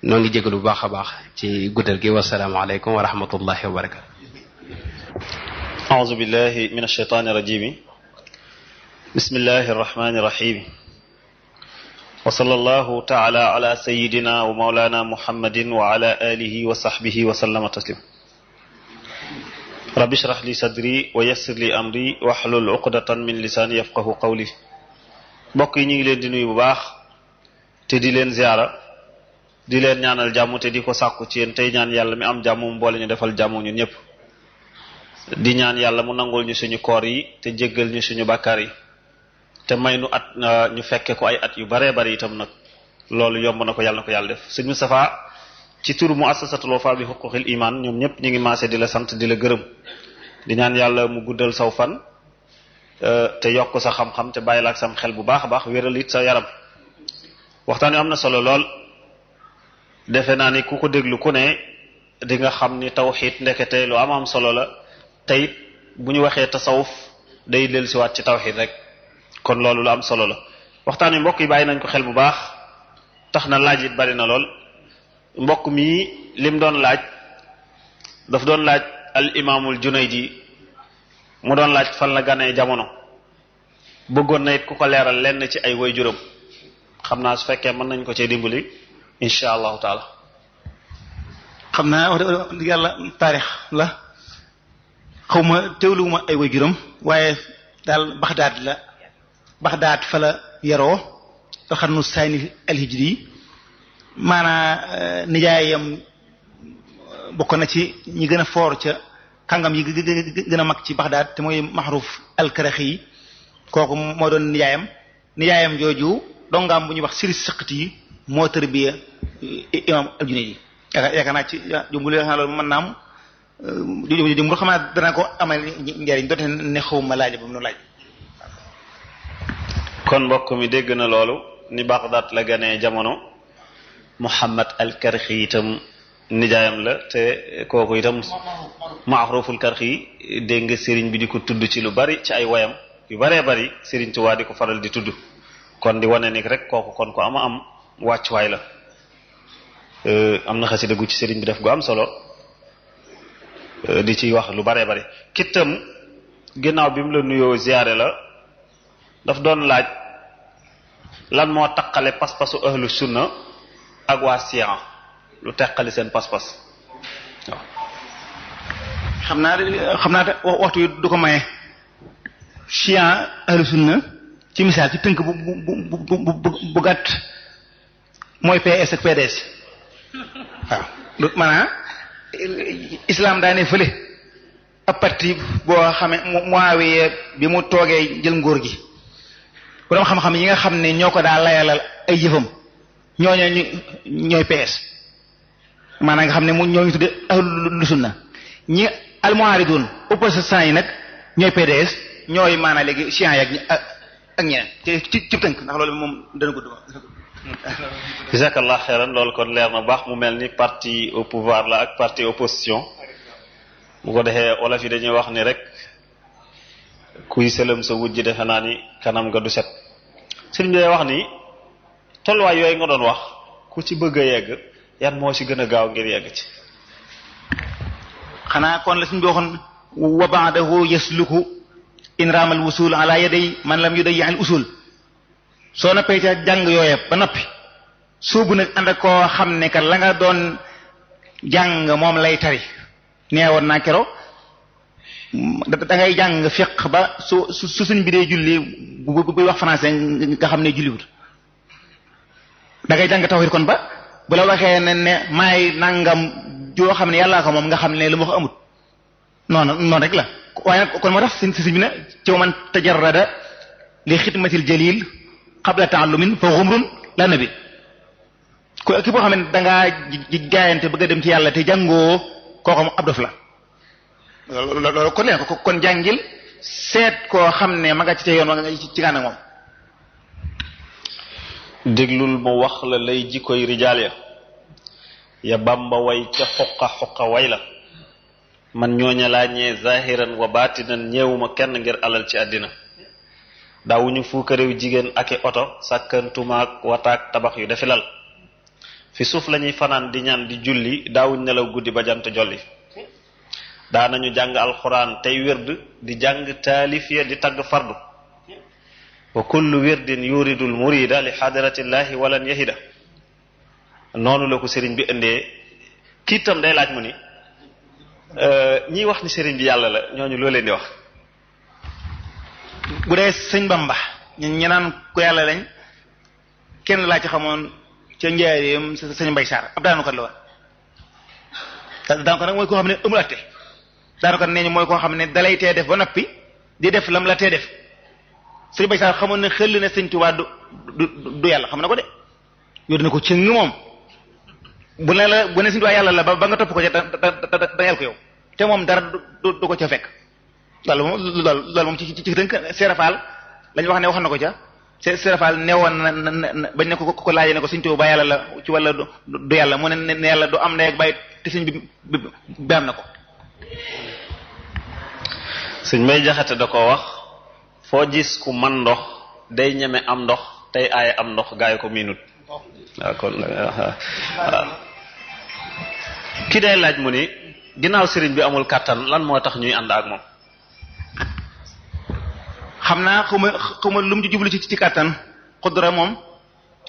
noo ngi jégalu bu baax a baax ci guddal gi wasalaamu aleykum wa rahmatullahi wa barakatu أعوذ بالله من الشيطان الرجيم بسم الله الرحمن الرحيم وصلى الله تعالى على سيدنا ومولانا محمد وعلى آله وصحبه وسلم تسليما رب اشرح لي صدري ويسر لي أمري واحلل عقدة من لساني يفقه قولي mbokk yi ñu ngi leen di nuyu bu baax te di leen ziara di leen ñaanal jàmm te di ko sàkku ci yéen tey ñaan yàlla mi am jàmm mu boole ñu defal jàmm ñun ñëpp di ñaan yàlla mu nangul ñu suñu koor yi te jéggal ñu suñu bàkkaar yi te may nu at ñu fekke ko ay at yu baree bari itam nag loolu yomb na ko yàlla def sëñ Moustapha ci turu muassasatul Wafa bi huquqil iman ñoom ñëpp ñu ngi maase di la sant di la gërëm di ñaan yàlla mu guddal saw fan te yokk sa xam-xam te bàyyi la ak sam xel bu baax a baax wéral it sa yaram waxtaan wi am na solo lool defe naa ni ku ko déglu ku ne di nga xam ni tawxiid ndekete lu am solo la teyit bu ñu waxee tasawuf day dellusiwaat ci tawxiid rek kon loolu lu am solo la waxtaan wi mbokk yi bàyyi nañ ko xel bu baax tax na laaj it bari na lool mbokk mi lim doon laaj daf doon laaj al imaamul Junaydi mu doon laaj fan la ganee jamono bëggoon na it ku ko leeral lenn ci ay waajuram xam naa su fekkee mën nañ ko cee dimbali insha allahu taala. xam naa wax dëgg yàlla taarix la xaw ma teewluwuma ay waajuram waaye daal Baxdaad fa la yaroo alxarnu saani alhijri maanaa nijaayam bokk na ci ñi gën a foor ca kàngam yi gën a mag ci Baxdaad te mooy Maxruf al-Karaxi yi kooku moo doon nijaayam jooju dongaam bu ñuy wax Siris Saqati yi moo tërbiya imam al-Junaydi yaakaar naa ci jumbul yaakaar naa loolu mën naa am jumbul xam naa dana ko amal njariñ doonte ne xawma laaj ba mu nu laaj kon mbokk mi dégg na loolu ni Baxdaad la ganee jamono Muhammad al-Karxi itam nijaayam la te kooku itam Maxruful Karxi dégg nga sëriñ bi di ko tudd ci lu bari ci ay wayam yu baree bari sëriñ Tuubaa di ko faral di tudd kon di wane ni rek kooku kon ko am wàccuwaay la am na xasida gu ci sëriñ bi def gu am solo di ci wax lu baree bari kittam ginnaaw bi mu la nuyoo ziyaare la daf doon laaj lan moo taqale pas-pasu ahlu sunna ak waa siyan lu teqali seen pas-pas waaw xam naa waxtu yi du ko maye siyan ahlu sunna ci misaal ci tënk bu gàtt mooy PS ak PDS waaw maanaam islam daa ne fële ab parti boo xamee Muawiya bi mu toogee jël nguur gi borom xam-xam yi nga xam ne ñoo ko daa layalal ay jëfam ñooy PS maanaam nga xam ne ñooñu tudde ahlu sunna ñi almuaridun opposition yi nag ñooy PDS ñooy maanaam léegi chiites yi ak ñeneen ci tënk ndax loolu moom dana gudd ma. jazakallah xeyran loolu kon leer na baax mu mel ni parti au pouvoir la ak parti opposition bu ko defee wolof yi dañuy wax ni rek kuy sëlëm sa wujj defe naa ni kanam nga du set sëriñ bi wax ni tolluwaay yooyu nga doon wax ku ci bëgg a yegg yan moo ci gën a gaaw ngir yegg ci. xanaa kon la suñu bi waxoon wa ba'dahu yasluku in raamal wusul ala yaday man lam yuday al usul soo noppee ca jàng yooye ba noppi soobu nag ànd ak koo xam ne kat la nga doon jàng moom lay tari neewoon naa kero da ngay jàng fiq ba su suñ bi dee julli buy wax français nga xam ne julliwut da ngay jàng tawhid kon ba bu la waxee ne maay nangam joo xam ne yàllaa ko moom nga xam ne lu ma ko amut noonu rek la waaye nag kon moo tax si bi ne ci man tajarrada li xidmatil jalil qabla ta'allumin fa xumrun la nabi ki boo xam ne dangaa jaayante bëgg a dem ci yàlla te jàngoo kooku ab dof la loolu kon leen kon jàngil seet koo xam ne ma nga ci yoon wa nga ci gànn ak moom. déglul mu wax la lay jikkoy rijaal ya Bamba way ca xoqa way la man ñooña laa ñee zahiran wa batinan ñeewuma kenn ngir alal ci àddina daawuñu fuukaréew jigéen ak i oto sàkkantumaak wataak tabax yu defi lal fi suuf lañuy fanaan di ñaan di julli daawuñ nelaw guddi ba jant jolli daanañu jàng alxuraan tey wird di jàng taalif ya di tagg fardu wa kullu wirdin yuridul murida li xadratillahi walan yahida noonu la ko sëriñ bi indee kii tam day laaj mu ni ñiy wax ni sëriñ bi yàlla la ñooñu loo leen di wax. bu dee sëñ Bamba ñu naan ku yàlla lañ kenn laa ci xamoon ca njaareem sëñ Mbay Saar ab daanu kat la woon daanu kat nag mooy koo xam ne amul atte daanu kat nee ñu mooy koo xam ne dalay tee def ba noppi di def lam la tee def sëñ Mbay Saar xamoon ne xel ne sëñ Tuubaa du yàlla xam na ko de yor na ko cëng moom bu ne sëñ Tuubaa yàlla la ba nga topp ko ca da yàlla ko yow te moom dara du ko ca fekk loolu moom ci tënk Serafal lañu wax ne wax na ko ca Serafal newoon na bañ ne ko laajee ne ko sëñ Tuubaa yàlla la ci wala du yàlla mu ne yàlla du am ndey ak bàyyi te sëñ bi am na ko. sëñ May Jaxate da ko wax foo gis ku man ndox day ñeme am ndox tey aaye am ndox gaay ko minute waaw kon ki day laaj mu ni ginnaaw sëriñ bi amul kàttan lan moo tax ñuy ànd ak moom. xam naa xuma lu mu ci jublu ci kàttan xudra moom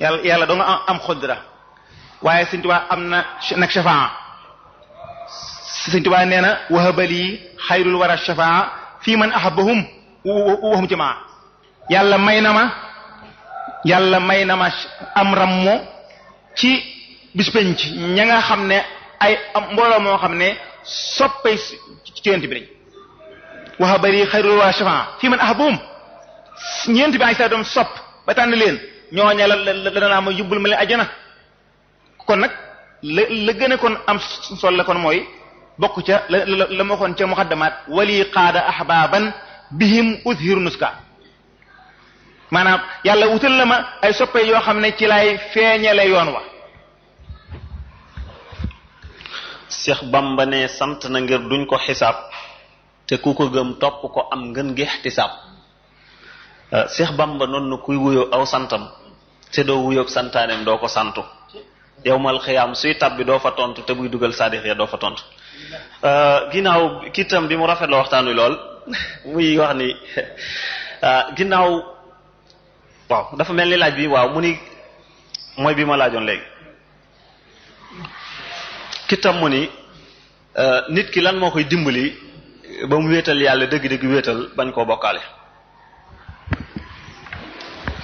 yàlla doo nga am xudra waaye sëñ Tuubaa am na nag shafaa sëñ Tuubaa nee na wahabali xayrul wara shafaa fii man ahabbahum wahum jamaa yàlla may na ma am rammo ci bis penc ña nga xam ne ay mbooloo moo xam ne soppay ci yonent bi lañ wahabali xayrul wara shafaa fii man ahabbahum ñeent bi ay sa doom sopp ba tànn leen ñooña la danaa ma yóbbul ma leen ajjana kon nag la gën a kon am sol la kon mooy bokk ca la ma waxoon ca muqaddamaat wali qaada ahbaban bihim udhiru nuska maanaam yàlla wutal la ma ay soppe yoo xam ne ci lay feeñale yoon wa. Cheikh Bamba ne sant na ngir duñ ko xisaab te ku ko gëm topp ko am ngën gi ixtisaab Cheikh Bamba noonu na kuy wuyoo aw santam te doo wuyoog santaaneem doo ko santu yowmal xiyaam suy tab bi doo fa tontu te buy dugal saadix ya doo fa tontu. ginnaaw kiitam bi mu rafet la waxtaan wi lool muy wax ni ginnaaw waaw dafa mel ni laaj bi waaw mu ni mooy bi ma laajoon léegi kiitam mu ni nit ki lan moo koy dimbali ba mu wéetal yàlla dëgg-dëgg wéetal bañ koo bokkaale.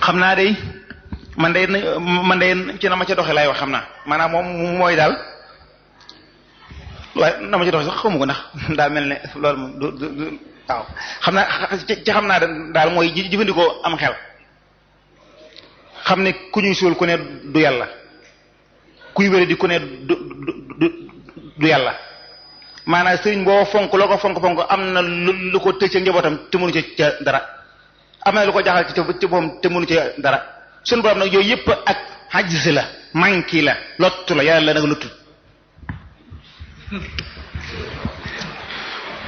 xam naa day man day ci na ma ca doxe laay wax xam naa maanaam moom mooy daal waaye na ma ci doxe sax xamu ko ndax daa mel ne loolu moom du waaw xam naa ci xam naa daal mooy jëfandikoo am xel xam ne ku ñuy suul ku ne du yàlla kuy wére di ku ne du yàlla maanaam sëriñ boo fonk loo ko fonk am na lu ko tëj ca njabootam te mënu ca dara am na lu ko jaxal ci boppam te mënu ca dara sunu borom nag yooyu yëpp ak xajsi la manki la lottu la yàlla nag lottu.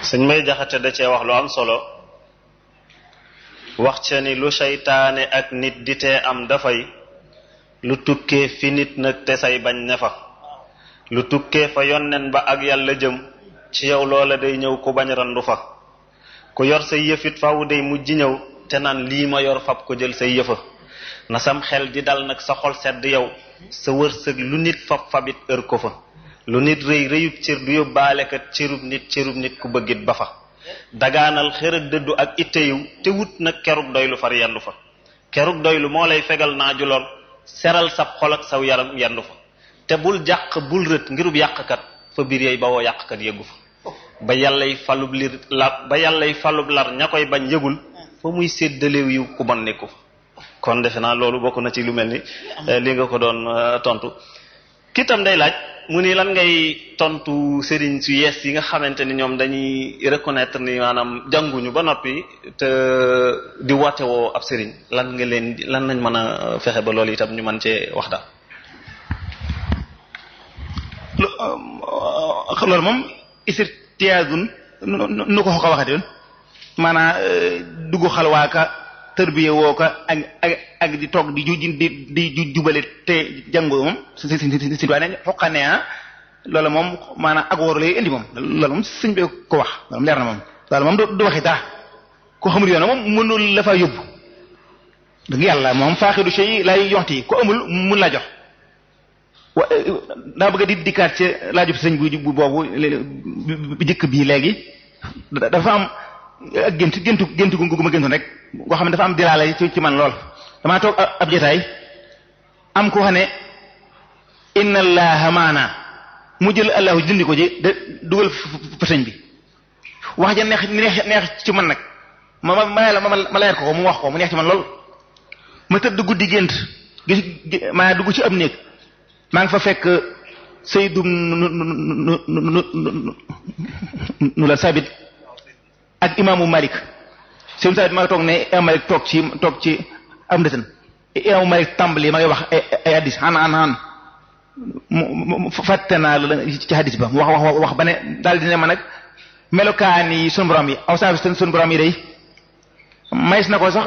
sëñ may jaxate da cee wax lu am solo wax ca ni lu seytaane ak nit di tee am dafay lu tukkee fi nit nag te say bañ ne fa lu tukkee fa yonnen ba ak yàlla jëm ci yow loola day ñëw ku bañ randu fa ku yor say yëfit faw day mujj ñëw te naan lii ma yor fab ko jël say yëfa na sam xel di dal nag sa xol sedd yow sa wërsëg lu nit fabit ër ko fa lu nit rëy rëyub cër du yóbbaale kat cërub nit ku bëggit ba fa dagaanal xër ak dëddu ak itteyu te wut nag kerug doylu far yendu fa kerug doylu moo lay fegal naaju lor seral sab xol ak saw yaram yendu fa te bul jàq bul rët ngirub yàqkat fa biir yey ba woo yàqkat yëggu fa ba yàllay falub lar ña koy bañ yëgul fa muy séddalew yu ku bon nekku fa kon defe naa loolu bokk na ci lu mel ni li nga ko doon tontu kitam day laaj mu ni lan ngay tontu sëriñ su yees yi nga xamante ni ñoom dañuy reconnaître ni maanaam jànguñu ba noppi te di woote woo ab sëriñ lan nañ mën a fexe ba loolu itam ñu mën cee wax daal. loolu moom istirtiyaazun nu ko xoo waxati woon maanaam dugg xalwaaka tërbiye woo ko ak di toog di jubale te jàngoo moom si doone xoqane loolu moom maanaam ak wóor lay indi moom loolu moom sëñ bi ko wax loolu leer na moom loolu moom du waxi dara ko xamul yoon moom mënul la fa yóbbu dëgg yàlla moom faaxidu shay lay yonti ko amul mun la jox daa bëgg di dikkaat ci laajub sëñ bu boobu bi jëkk bii léegi dafa am ak géntu gu ma géntoon rek goo xam ne dafa am diraala ci man lool damaa toog ab jotaay am ko xam ne inna allaha maana mu jël allahu dindi ko ji de dugal fa sëñ bi wax ja neex ci man nag ma leer ko mu wax ko mu neex ci man lool ma tëdd guddi gént gis maa dugg ci ab néeg maa ngi fa fekk Seydou nu la sabit ak imaamu Malik Seydou sabit maa ngi toog ne imaamu Malik toog ci am ndëtën imaamu Malik tàmbali ma ngay wax ay hadis xan mu fàtte naa la ci hadis ba mu wax ba ne daal di ne ma nag melokaan yi sunu borom yi aw saa sunu borom yi day manees na ko sax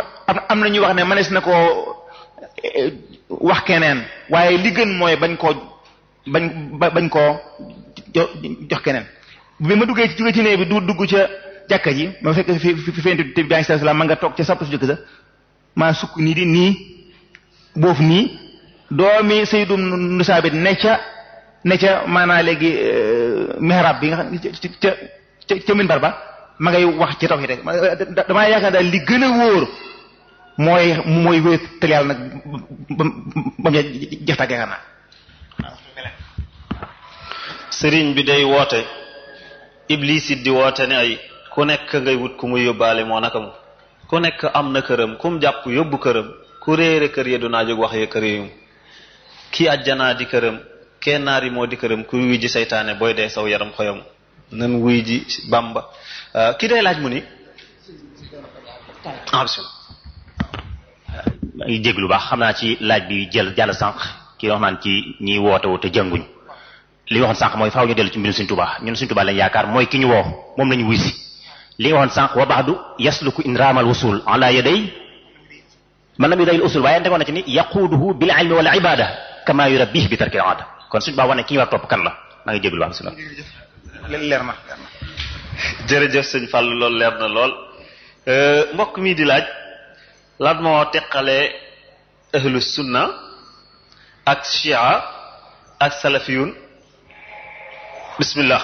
am na ñuy wax ne manees na ko wax keneen waaye li gën mooy bañ koo jox keneen bi ma jóge ci néeg bi dugg ca jàkka ji ma fekk fi fenti bi alayhi salaam ma nga toog ca sapp su jëkk sa maa sukk nii di nii boofu nii doomi Sayyidu nu Saabit ne ca maanaa léegi mihrab bi nga xam ca minbar ba ma ngay wax ci tawhid rek damaa yaakaar daal li gën a wóor mooy wéetal yàlla nag ba mu jeex tàgg yaakaar naa. sëriñ bi day woote iblis it di woote ne ay ku nekk ngay wut ku muy yóbbaale moo naka mu ku nekk am na këram ku mu jàpp yóbbu këram ku réere kër ya du naa jóg wax ya kër yum kii àjjanaa di këram kenn naari moo di këram ku wuy ji saytaane booy dee saw yaram xoyam nan wuy ji Bamba ki day laaj mu ni bismillah maa ngi jéglu baax xam naa ci laaj bi jàll sànq kii wax naan ci ñiy woote woo te jànguñ li nga waxoon sànq mooy faaw ñu dellu ci mbirum Sëriñ Tuubaa ñun Sëriñ Tuubaa lañ yaakaar mooy ki ñu woo moom lañu wuy si li nga waxoon sànq wa baxdu yasluku in raamal wusul ala yaday man lam yudayil usul waaye ndegoon na ci ni yaquuduhu bil ilmi wal ibada kama yurabbih bi tarkil aada kon Sëriñ Tuubaa wane ki ñu war topp kan la maa ngi jéglu baax bismillah leer na jërëjëf sëñ Fall loolu leer na lool mbokk mi di laaj lan moo teqale ahlu sunna ak shia ak salafiyun bismillah